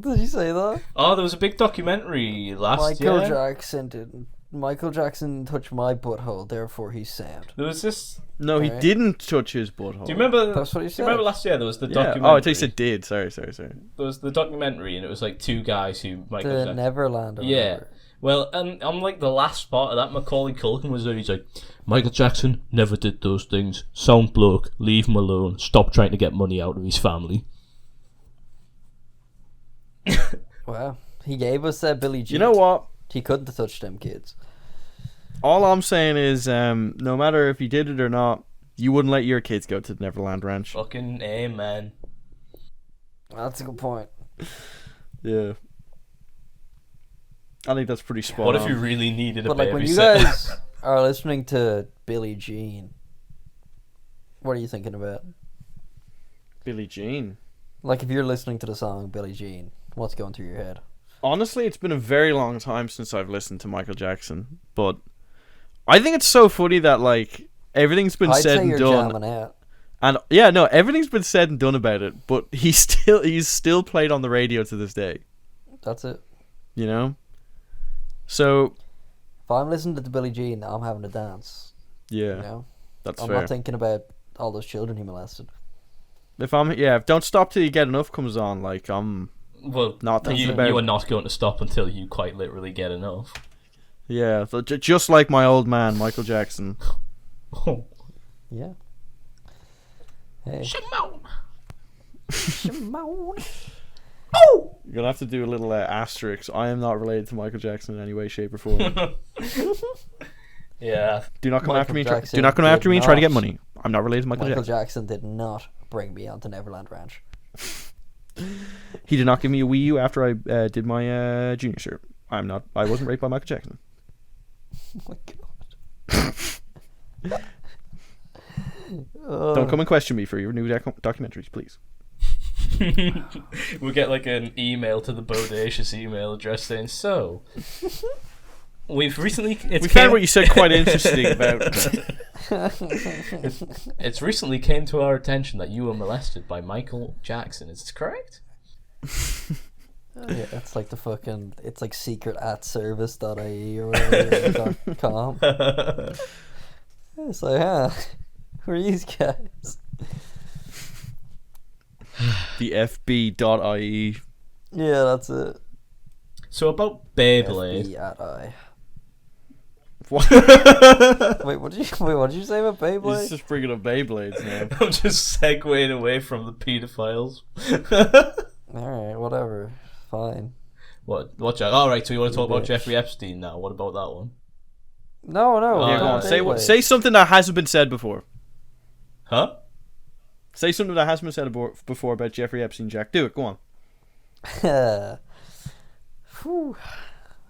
Did you say that? Oh, there was a big documentary last year. Michael Jackson touched my butthole, therefore he's sound. There was this... No, he Alright. didn't touch his butthole. Do you remember? That's what he Do you said. remember last year there was the Yeah. documentary? Oh, I thought you said did. Sorry. There was the documentary, and it was like two guys who Michael The Jackson. Neverland or Yeah. whatever. Well, and on like the last part of that, Macaulay Culkin was there. He's like, Michael Jackson never did those things. Sound bloke, leave him alone. Stop trying to get money out of his family. Wow. He gave us Billie Jean. You know what? He couldn't have touched them kids. All I'm saying is, no matter if you did it or not, you wouldn't let your kids go to the Neverland Ranch. Fucking amen. That's a good point. Yeah. I think that's pretty spot What on. if you really needed a But like when you babysitter? guys are listening to Billie Jean, what are you thinking about? Billie Jean. Like if you're listening to the song Billie Jean, what's going through your head? Honestly, it's been a very long time since I've listened to Michael Jackson, but I think it's so funny that like everything's been I'd said say and you're done, jamming out. and yeah, no, everything's been said and done about it, but he's still played on the radio to this day. That's it. You know, so If I'm listening to Billie Jean, I'm having a dance. yeah, You know, that's I'm fair. not thinking about all those children he molested. If Don't Stop Till You Get Enough comes on, like I'm Well, not thinking you about. are not going to stop until you quite literally get enough. Yeah, so just like my old man, Michael Jackson. Yeah. Hey. Shimon! Shimon. You're gonna have to do a little asterisk. I am not related to Michael Jackson in any way, shape, or form. Yeah. Do not come Michael after me. Jackson Do not come did after me and try to get not. money. I'm not related to Michael Michael Jackson. Jackson did not bring me onto Neverland Ranch. He did not give me a Wii U after I did my junior cert. I wasn't raped by Michael Jackson. Oh my god. Don't come and question me for your new documentaries, please. We'll get like an email to the Bodacious email address saying, so, we've recently... We found what you said quite interesting about... It's recently came to our attention that you were molested by Michael Jackson. Is this correct? Yeah, it's like the fucking, it's like secret at service.ie or whatever .com. So yeah, who are these guys? The FB.ie. Yeah, that's it. So about Beyblade. FB at I. What? What did you say about He's Beyblade? just bringing up Beyblades now. I'm just segueing away from the pedophiles. Alright, whatever. Fine. What? Alright, so you want to talk about Bitch. Jeffrey Epstein now? What about that one? No. Yeah, Go on, Beyblade. say something that hasn't been said before. Huh? Say something that hasn't been said before about Jeffrey Epstein, Jack. Do it. Go on. Whew.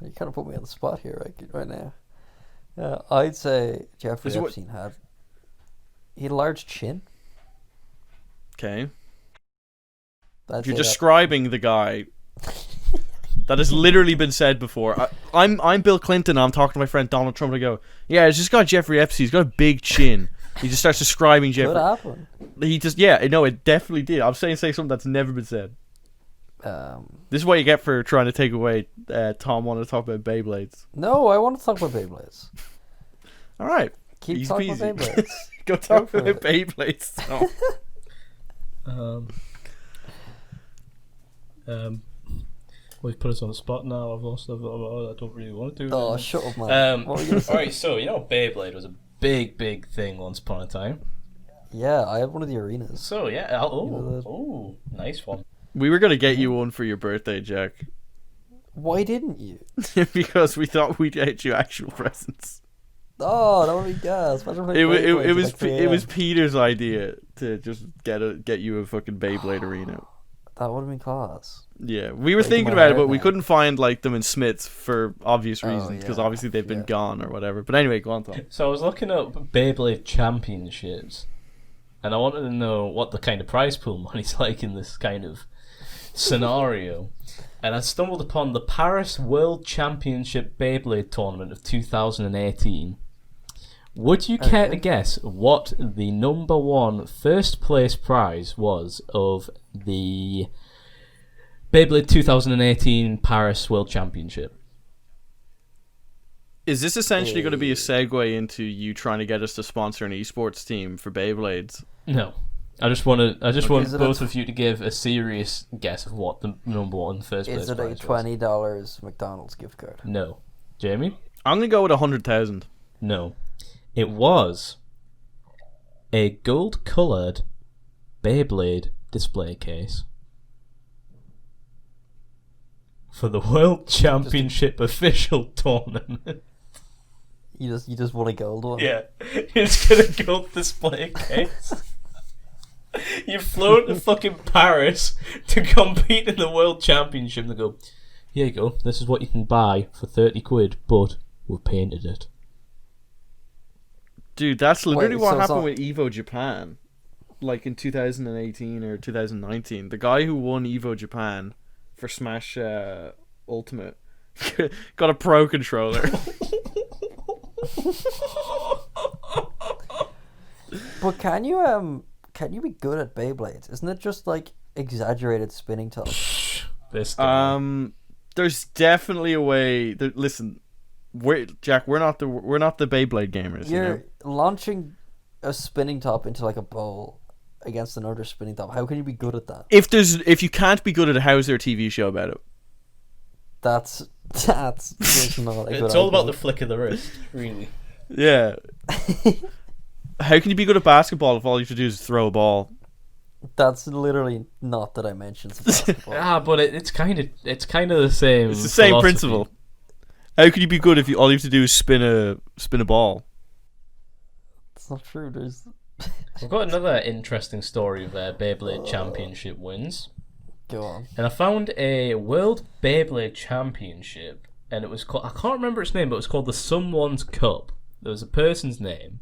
You kind of put me on the spot here right now. I'd say Jeffrey Epstein had a large chin. Okay. I'd You're say describing the guy that has literally been said before. I'm Bill Clinton. I'm talking to my friend Donald Trump. And I go, yeah, it's just got Jeffrey Epstein. He's got a big chin. He just starts describing that Jeffrey. could happen. He just, yeah, no, it definitely did. I'm saying say something that's never been said. This is what you get for trying to take away Tom wanting to talk about Beyblades. No, I want to talk about Beyblades. All right. Keep Easy talking peasy. about Beyblades. Go talk for about it. Beyblades. Tom. We've put us on the spot now. I don't really want to do Oh, that. shut up, man. What were you gonna say? Alright, so, you know, Beyblade was a big thing once upon a time. Yeah, I had one of the arenas. So, yeah. You know Oh, nice one. We were going to get you one for your birthday, Jack. Why didn't you? Because we thought we'd get you actual presents. Oh, that would be gas. Imagine playing It Beyblades at was like 3 it was a.m. Peter's idea to just get you a fucking Beyblade arena. That would have been class. Yeah, we were Breaking thinking my about it, heart but we now. couldn't find like them in Smiths for obvious Oh, reasons because yeah. obviously they've been Yeah. gone or whatever. But anyway, go on, Tom. So I was looking up Beyblade Championships, and I wanted to know what the kind of prize pool money's like in this kind of scenario, and I stumbled upon the Paris World Championship Beyblade Tournament of 2018. Would you care to guess what the number one first place prize was of the Beyblade 2018 Paris World Championship? Is this essentially going to be a segue into you trying to get us to sponsor an esports team for Beyblades? No. I just want both of you to give a serious guess of what the number one first place Is it a prize was. $20 McDonald's gift card? No. Jamie? I'm going to go with 100,000. No. It was a gold-coloured Beyblade display case for the World Championship official tournament. You just want a gold one? Yeah. You just get a gold display case. You've flown to fucking Paris to compete in the World Championship and they go, here you go, this is what you can buy for 30 quid, but we've painted it. Dude, that's literally what so happened with Evo Japan. Like in 2018 or 2019. The guy who won Evo Japan for Smash Ultimate got a pro controller. But can you be good at Beyblades? Isn't it just like exaggerated spinning top? This guy. There's definitely a way. Listen, we're not the Beyblade gamers. You're launching a spinning top into like a bowl against another spinning top. How can you be good at that? If you can't be good at it, how's there a TV show about it? That's just not a good It's all about the idea. flick of the wrist, really. Yeah. How can you be good at basketball if all you have to do is throw a ball? That's literally not the dimensions of basketball. But it's kind of the same. It's the same philosophy. principle. How can you be good if all you have to do is spin a ball? It's not true. There's We've got another interesting story of Beyblade Championship wins. go on. And I found a World Beyblade Championship, and it was called, I can't remember its name, but it was called the Someone's Cup. There was a person's name.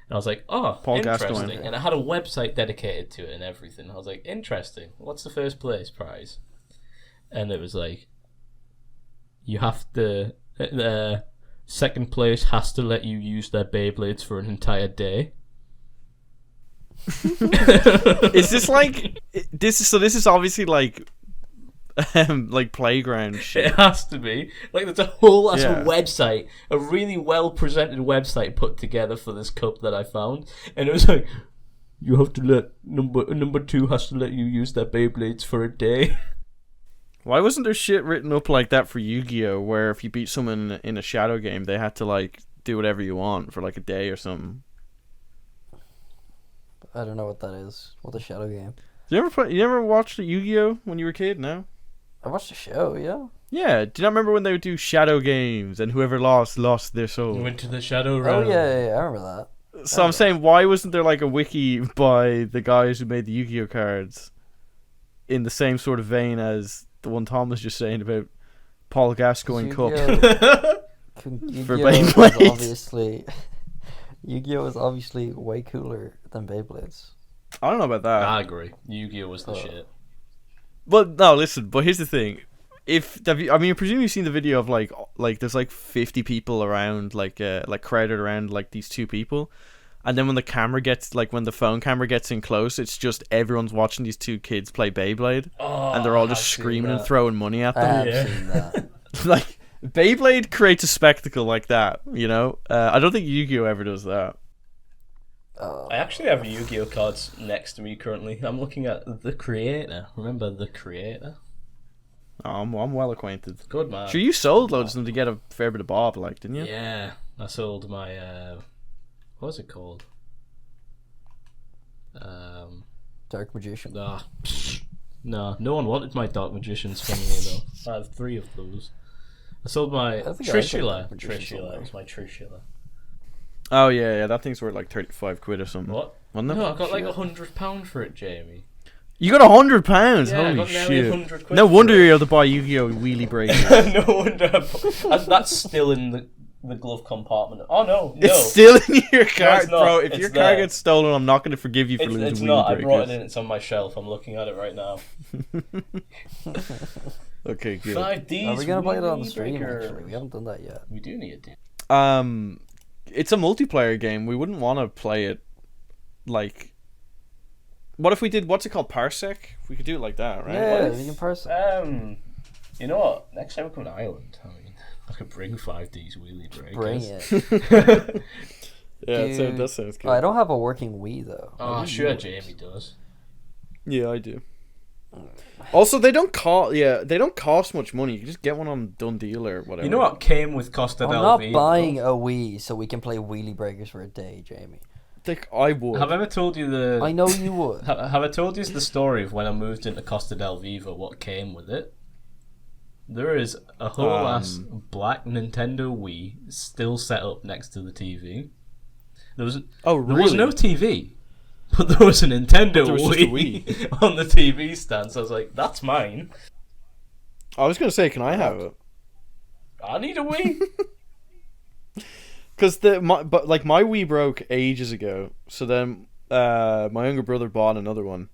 And I was like, oh, Paul interesting. Gascoigne. And it had a website dedicated to it and everything. I was like, interesting. What's the first place prize? And it was like, you have to... second place has to let you use their Beyblades for an entire day. Is this like... This is obviously like playground shit. It has to be. Like, there's a whole Yeah. website, a really well-presented website put together for this cup that I found. And it was like, you have to let... Number two has to let you use their Beyblades for a day. Why wasn't there shit written up like that for Yu-Gi-Oh, where if you beat someone in a shadow game, they had to like do whatever you want for like a day or something? I don't know what that is. What a shadow game. You never watched Yu-Gi-Oh when you were a kid? No. I watched the show. Yeah. Yeah. Do you not remember when they would do shadow games and whoever lost their soul? Went to the Shadow Oh Realm. yeah. I remember that. So I'm saying, why wasn't there like a wiki by the guys who made the Yu-Gi-Oh cards in the same sort of vein as the one Tom was just saying about Paul Gascoigne Cup? For Yu-Gi-Oh is Beyblade. obviously Yu-Gi-Oh is obviously way cooler than Beyblades. I don't know about that. I agree. Yu-Gi-Oh was the shit. But no, listen. But here's the thing: I presume you've seen the video of like there's like 50 people around, like crowded around like these two people, and then when the phone camera gets in close, it's just everyone's watching these two kids play Beyblade, and they're all just screaming and throwing money at I them. have seen that. Like Beyblade creates a spectacle like that, you know. I don't think Yu-Gi-Oh ever does that. I actually have Yu-Gi-Oh cards next to me currently. I'm looking at The Creator. Remember The Creator? Oh, I'm well acquainted. Good man. Sure, you sold loads of them to get a fair bit of bob, like, didn't you? Yeah, I sold my what was it called? Dark Magician. No one wanted my Dark Magicians from me though. I have 3 of those. I sold my I think I got Trishula. Dark Magician Trishula. somewhere. It was my Trishula. Oh yeah, that thing's worth like 35 quid or something. What? Wasn't it? No, I got like £100 for it, Jamie. You got £100? Yeah, I Holy got nearly shit! 100 quid No for wonder it. you're able to buy Yu-Gi-Oh wheelie breakers. No wonder. That's still in the glove compartment. Oh no, It's still in your car, it's not. bro. If It's your car there. gets stolen, I'm not going to forgive you for It's losing not. wheel I brought it breakers. in. It's on my shelf. I'm looking at it right now. Okay, good. 5Ds. Are we gonna play it on the wheel stream? breaker. Actually, we haven't done that yet. We do need to. It's a multiplayer game. We wouldn't want to play it like. What if we did? What's it called? Parsec. We could do it like that, right? Yeah, we can parse it. You know what? Next time we come to Ireland, I mean, I could bring 5Ds wheelie breakers. Bring it. Yeah, Dude, that sounds good. I don't have a working Wii though. Oh, sure, Jamie does. Yeah, I do. Also, they don't cost much money. You can just get one on Dundee or whatever. You know what came with Costa I'm del not Vivo? buying a Wii so we can play wheelie breakers for a day, Jamie. I would. Have I ever told you the? I know you would. Have I told you the story of when I moved into Costa del Vivo? What came with it? There is a whole ass black Nintendo Wii still set up next to the TV. There was Oh, really? There was no TV, but there was a Nintendo There was just a Wii on the TV stand. So I was like, "That's mine. I was gonna say, can I have it? I need a Wii." Because my Wii broke ages ago. So then my younger brother bought another one.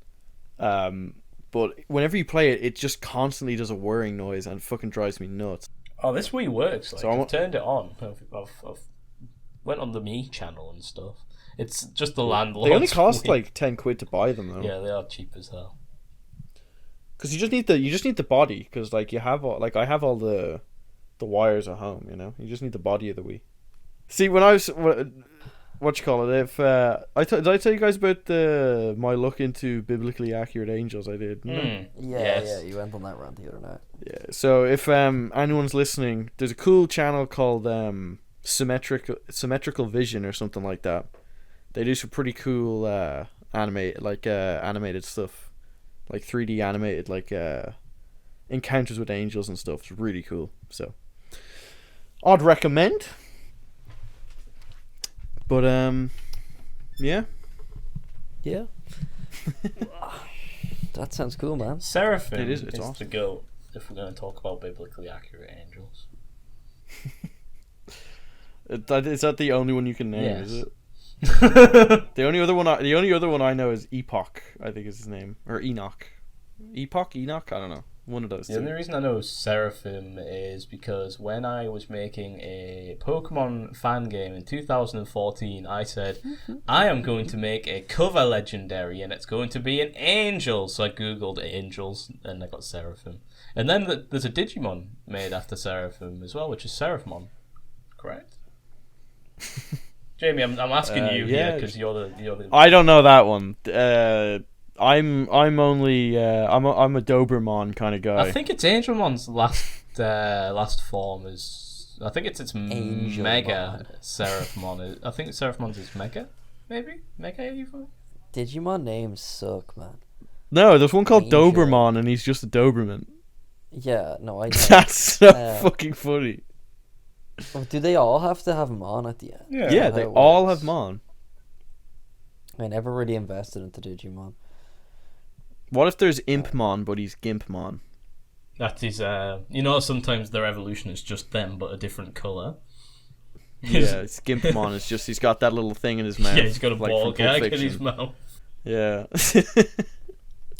But whenever you play it, it just constantly does a whirring noise and fucking drives me nuts. Oh, this Wii works. Like, So I've turned it on. I've went on the Me channel and stuff. It's just the landlord. They only cost like £10 to buy them though. Yeah, they are cheap as hell. Because you just need the body. Because like I have all the wires at home. You know, you just need the body of the Wii. See, when I was what you call it? If did I tell you guys about my look into biblically accurate angels? I did. No? Yeah, you went on that rant the other night. Yeah. So if anyone's listening, there's a cool channel called Symmetrical Vision or something like that. They do some pretty cool animated stuff, like 3D animated, like encounters with angels and stuff. It's really cool. So I'd recommend. But yeah. Yeah. That sounds cool, man. Seraphim It's is awesome. the goat if we're going to talk about biblically accurate angels. Is that the only one you can name? Yes. Is it? The only other one I know is Epoch. I think is his name, or Enoch. Enoch. I don't know. One of those. The two. only reason I know Seraphim is because when I was making a Pokemon fan game in 2014, I said, I am going to make a cover legendary and it's going to be an angel. So I googled angels and I got Seraphim. And then there's a Digimon made after Seraphim as well, which is Seraphimon. Correct? Jamie, I'm asking you here because you're the. I don't know that one. I'm only I'm a Doberman kind of guy. I think it's Angelmon's last form is. I think it's Angelmon. Mega Seraphimon. I think Seraphimon's is Mega, maybe Mega Evo. Digimon names suck, man. No, there's one called Angel. Doberman, and he's just a Doberman. Yeah, no, I know. That's so fucking funny. Do they all have to have Mon at the end? Yeah, How they it all works? have Mon. I never really invested into Digimon. What if there's Impmon, but he's Gimpmon? That is, sometimes their evolution is just them, but a different color. Yeah, it's Gimpmon. It's just he's got that little thing in his mouth. Yeah, he's got a like ball from Pulp gag in Fiction. his mouth. Yeah.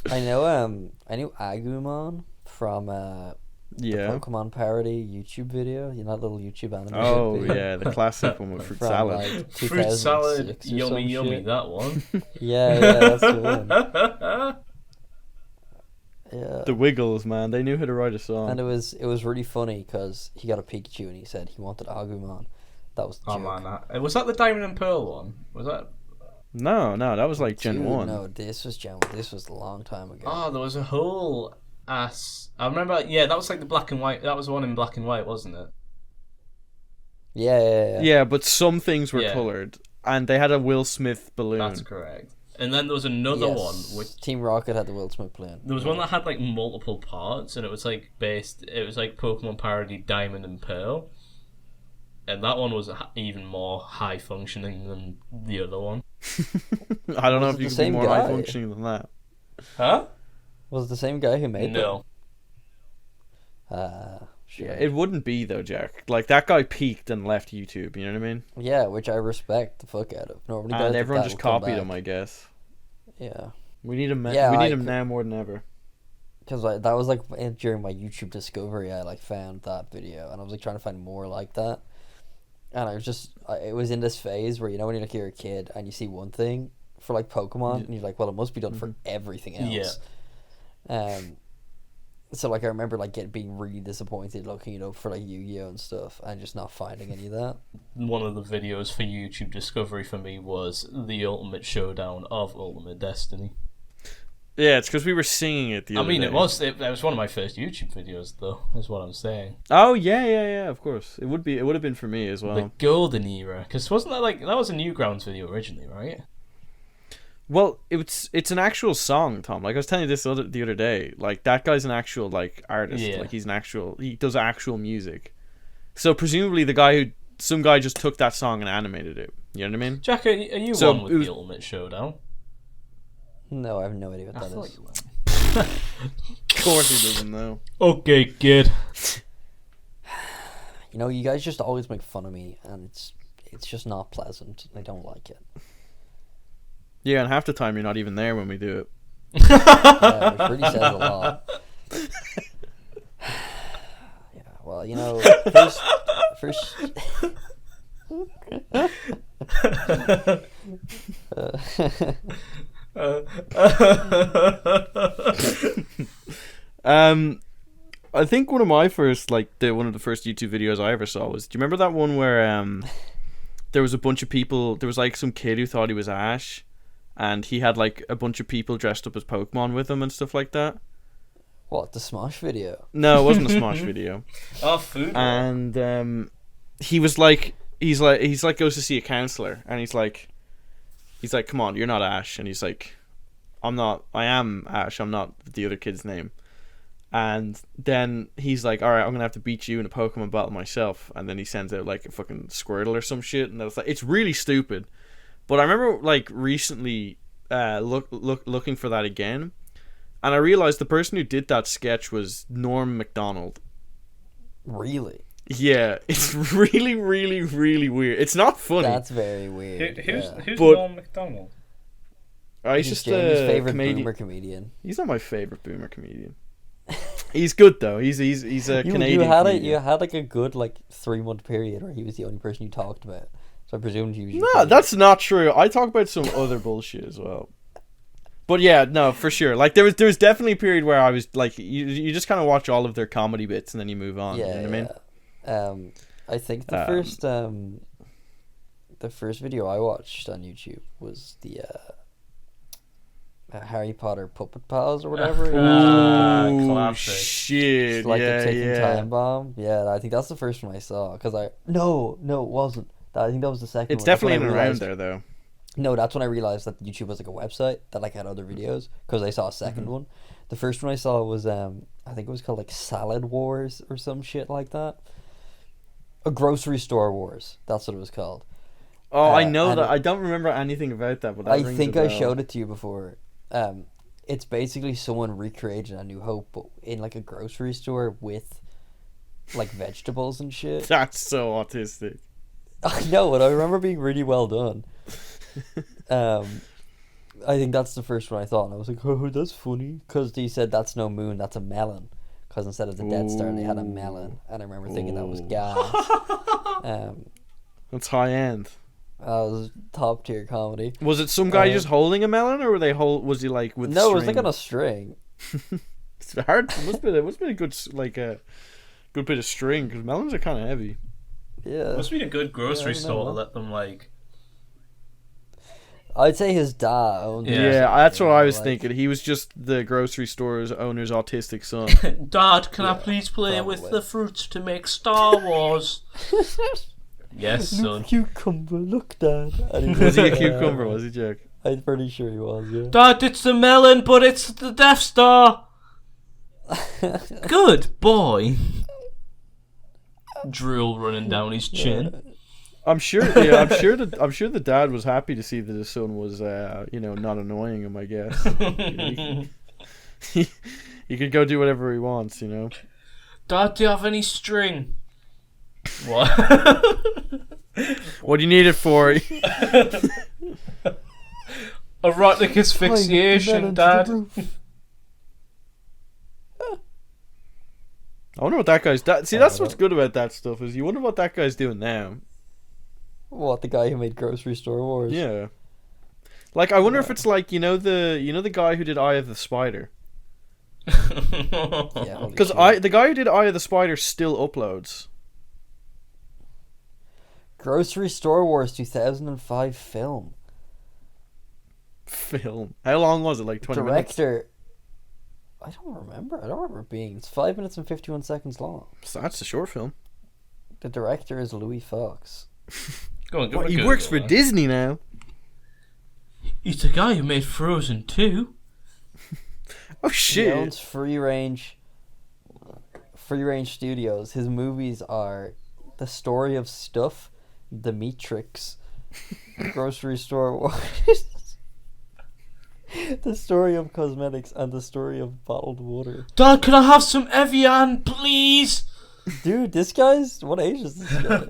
I knew Agumon from Yeah. Pokemon parody YouTube video. You know that little YouTube animation Oh video yeah, the classic one with fruit from salad. like Fruit salad, 2006 or yummy, some yummy. shit. That one. Yeah, that's the one. Yeah. The Wiggles, man, they knew how to write a song. And it was really funny because he got a Pikachu and he said he wanted Agumon. That was the Oh joke. man, was that the Diamond and Pearl one? Was that? No, that was like Gen Dude, 1. No, this was a long time ago. Oh, there was a whole ass. I remember. Yeah, that was like the black and white. That was the one in black and white, wasn't it? Yeah. Yeah, but some things were Yeah. coloured, and they had a Will Smith balloon. That's correct. And then there was another Yes. one which Team Rocket had the Will Smith balloon. there was one that had like multiple parts, and it was like Pokemon parody Diamond and Pearl, and that one was even more high functioning than the other one. I don't know Was if it you the can be same more guy? high functioning than that. Huh? Was it the same guy who made No. Sure. Yeah, it wouldn't be though, Jack. Like that guy peaked and left YouTube. You know what I mean? Yeah, which I respect the fuck out of. Normally, And everyone just copied him, I guess. Yeah. We need him. Yeah, we need him now more than ever. Because that was like during my YouTube discovery, I like found that video, and I was like trying to find more like that. And I was just, it was in this phase where, you know, when you're a kid and you see one thing for like Pokemon, and you're like, well, it must be done for everything else. Yeah. So like I remember like being really disappointed looking it up for like Yu-Gi-Oh and stuff, and just not finding any of that. One of the videos for YouTube discovery for me was the Ultimate Showdown of Ultimate Destiny. Yeah, it's because we were singing it the other day. It was one of my first YouTube videos, though. Is what I'm saying. Oh yeah. Of course, it would have been for me as well. The golden era, because wasn't that that was a Newgrounds video originally, right? Well, it's an actual song, Tom. Like I was telling you this the other day. Like that guy's an actual like artist. Yeah. Like he does actual music. So presumably some guy just took that song and animated it. You know what I mean? Jack, are you one with the Ultimate Showdown? No, I have no idea what that is. Of course he doesn't know. Okay, kid. You know, you guys just always make fun of me, and it's just not pleasant. I don't like it. Yeah, and half the time you're not even there when we do it. Yeah, which really says a lot. Yeah, well, you know, first I think one of my first, one of the first YouTube videos I ever saw was, do you remember that one where there was a bunch of people, there was like some kid who thought he was Ash, and he had like a bunch of people dressed up as Pokemon with him and stuff like that? What, the Smosh video? No, it wasn't a Smosh video. Oh, food. And he was like, he's like goes to see a counselor, and he's like, come on, you're not Ash, and he's like, I am Ash, I'm not the other kid's name. And then he's like, alright, I'm gonna have to beat you in a Pokemon battle myself. And then he sends out like a fucking Squirtle or some shit, and it's really stupid. But I remember like recently looking for that again, and I realized the person who did that sketch was Norm Macdonald. Really? Yeah, it's really, really, really weird. It's not funny. That's very weird. Who's Norm Macdonald? He's just Jamie's a favorite comedian. boomer comedian. He's not my favorite boomer comedian. He's good though. He's a Canadian. You had like a good 3-month period where he was the only person you talked about. So I presumed he was. No, that's not true. I talk about some other bullshit as well. But yeah, no, for sure. Like there was definitely a period where I was like, you just kind of watch all of their comedy bits and then you move on. Yeah, you know what I mean? I think the first video I watched on YouTube was the Harry Potter Puppet Pals or whatever. Classic. Shit. It's like yeah, a ticking yeah. time bomb. Yeah, I think that's the first one I saw. No, it wasn't. I think that was the second It's one. definitely in and around there though. No, that's when I realized that YouTube was like a website that had other videos, because I saw a second one. The first one I saw was I think it was called Salad Wars or some shit like that. A Grocery Store Wars. That's what it was called. Oh, I know that. I don't remember anything about that, but that I rings think a I bell. showed it to you before. It's basically someone recreated A New Hope, but in a grocery store with vegetables and shit. That's so autistic. I know it. I remember being really well done. I think that's the first one I thought, and I was like, oh, that's funny, because he said that's no moon, that's a melon, because instead of the Death Star they had a melon, and I remember thinking that was gas. That's high end. That was top tier comedy. Was it some guy just holding a melon, or was he with? No, string? it was on a string. It's hard. It must have been a good good bit of string, because melons are kind of heavy. Yeah. Must be a good grocery store to let them I'd say his dad owned it. Yeah, that's what I was thinking. He was just the grocery store's owner's autistic son. Dad, can I please play with the fruits to make Star Wars? Yes, son. Cucumber, look, Dad. Was he a cucumber? Was he, Jack? I'm pretty sure he was, yeah. Dad, it's the melon, but it's the Death Star. Good boy. Drool running down his chin. I'm sure the dad was happy to see that his son was not annoying him, I guess. He could go do whatever he wants, Dad, do you have any string? What? What do you need it for? Erotic asphyxiation, Dad. I wonder what that guy's... that's what's good about that stuff, is you wonder what that guy's doing now. What, the guy who made Grocery Store Wars? Yeah. Like, I wonder if it's like, the guy who did Eye of the Spider. Yeah, Because the guy who did Eye of the Spider still uploads. Grocery Store Wars 2005 film. Film. How long was it? Like 20 minutes? Director. I don't remember. It being. It's 5 minutes and 51 seconds long. So that's a short film. The director is Louis Fox. Go on, He works for Disney now. He's the guy who made Frozen 2. Oh He shit! owns Free Range Studios. His movies are The Story of Stuff, The Matrix, Grocery Store Wars, The Story of Cosmetics, and The Story of Bottled Water. Dad, can I have some Evian, please? Dude, this guy's... What age is this guy?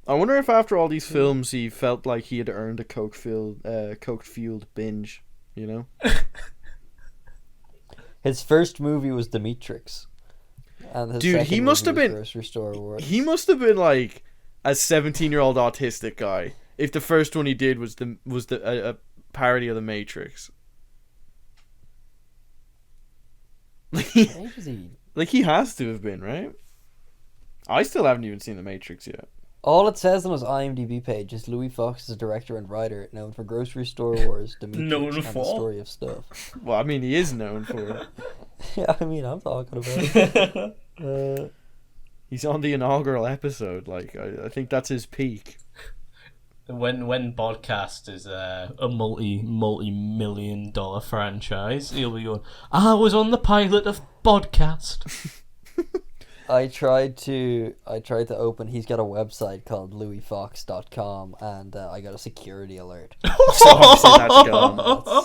I wonder if after all these films he felt like he had earned a coke-fueled binge. You know. His first movie was The Matrix. And his Dude, second he must have movie been... was Grocery Store Wars. He must have been like a 17-year-old autistic guy. If the first one he did was a parody of The Matrix. What age is he? Like he has to have been, right? I still haven't even seen The Matrix yet. All it says on his IMDb page is Louis Fox is a director and writer known for Grocery Store Wars, The Matrix, Known and for? The Story of Stuff. Well, I mean, he is known for it. Yeah, I mean, I'm talking about it. He's on the inaugural episode. Like, I think that's his peak. When Bodcast is a multi-million dollar franchise, he'll be going, I was on the pilot of Bodcast. I tried to open. He's got a website called louisfox.com, and I got a security alert. So obviously that's gone.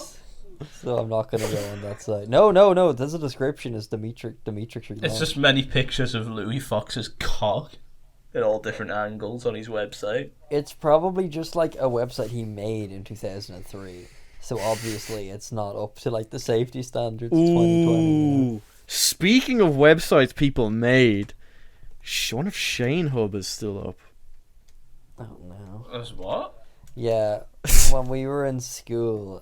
So I'm not gonna go on that site. No. There's a description. Is the Matrix? It's just many pictures of Louis Fox's cock at all different angles on his website. It's probably just like a website he made in 2003. So obviously it's not up to like the safety standards. 2020. Ooh. Speaking of websites people made, I wonder if Shane Hub is still up. Oh no. As what? Yeah, when we were in school,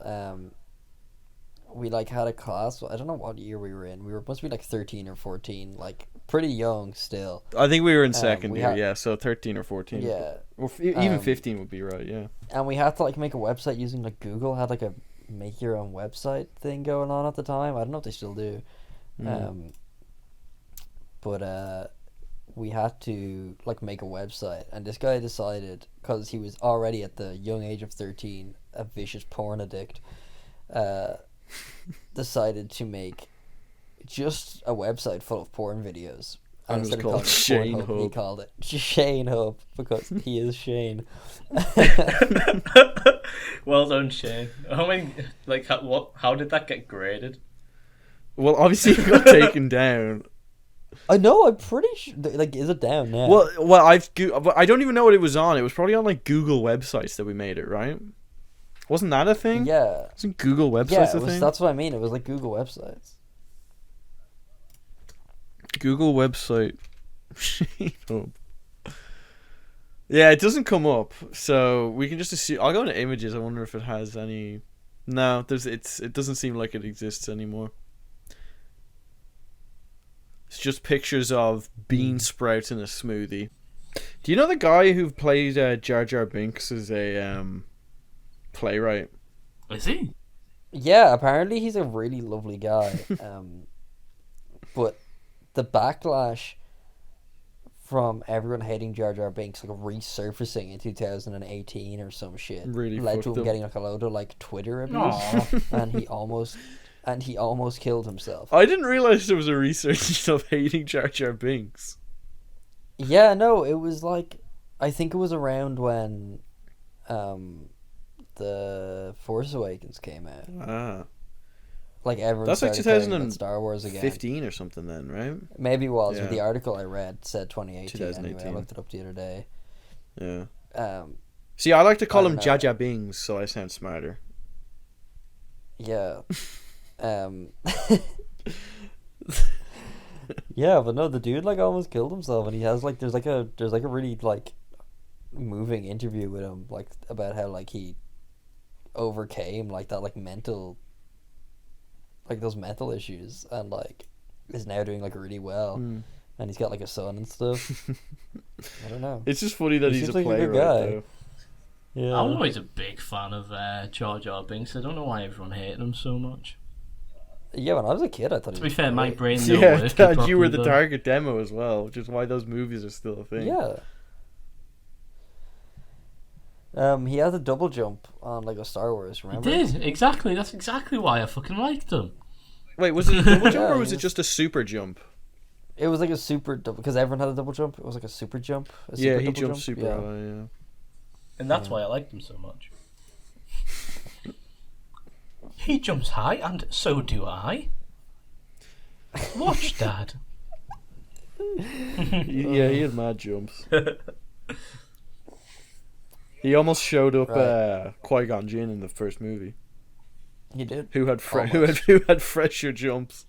we like had a class. I don't know what year we were in. We were must be like 13 or 14, like pretty young still. I think we were in second year, had- yeah, so 13 or 14. Yeah, Or even 15 would be right, yeah. and we had to like make a website using like Google had like a make your own website thing going on at the time. I don't know if they still do. But we had to like make a website, and this guy decided, because he was already at the young age of 13 a vicious porn addict, decided to make just a website full of porn videos. And it was called it Shane Pornhub, he Hub. called it Shane Hub because he is Shane. Well done, Shane. How many? Like, how did that get graded? Well, obviously it got taken down. I know. I'm pretty sure. Like, is it down now? Well, I don't even know what it was on. It was probably on like Google websites that we made it, right? Wasn't that a thing? Yeah. Wasn't Google websites Yeah, a thing? that's what I mean. It was like Google websites. Google website. Yeah, it doesn't come up, so we can just assume. I'll go into images. I wonder if it has any. No, it doesn't seem like it exists anymore. It's just pictures of bean sprouts in a smoothie. Do you know the guy who played Jar Jar Binks as a playwright? Is he? Yeah, apparently he's a really lovely guy. But the backlash from everyone hating Jar Jar Binks like resurfacing in 2018 or some shit Really led fucked to him up. getting like a load of like Twitter abuse, Aw. and he almost killed himself. I didn't realize there was a research of hating Jar Jar Binks. Yeah, no, it was like, I think it was around when the Force Awakens came out. Ah. Like everyone That's like started caring about Star Wars again. 15 or something then, right? Maybe it was, Yeah. but the article I read said 2018. 2018. Anyway, I looked it up the other day. Yeah. See, I like to call I him don't know. Jaja Bings, so I sound smarter. Yeah. Yeah, but no, the dude like almost killed himself, and he has like there's like a really like moving interview with him, like about how like he overcame like that like mental, like those mental issues, and like is now doing like really well, and he's got like a son and stuff. I don't know. It's just funny that He he's a seems like a good playwright, guy. though. Yeah. I'm always a big fan of Jar Jar Binks. I don't know why everyone hated him so much. Yeah, when I was a kid, I thought. To he be was fair, my great. brain don't Yeah, work Dad, you were the properly, target demo as well, which is why those movies are still a thing. Yeah. He had a double jump on Lego Star Wars. though. Remember? He did, exactly. That's exactly why I fucking liked him. Wait, was it a double jump Yeah, or was he it just a super jump? It was like a super double because everyone had a double jump. It was like a super jump. A Yeah, super he double jumped jump. super Yeah. high, yeah. And that's why I liked him so much. He jumps high, and so do I. Watch, Dad. Yeah, he had mad jumps. He almost showed up Right. Qui-Gon Jinn in the first movie. He did. Who had Almost. who had fresher jumps.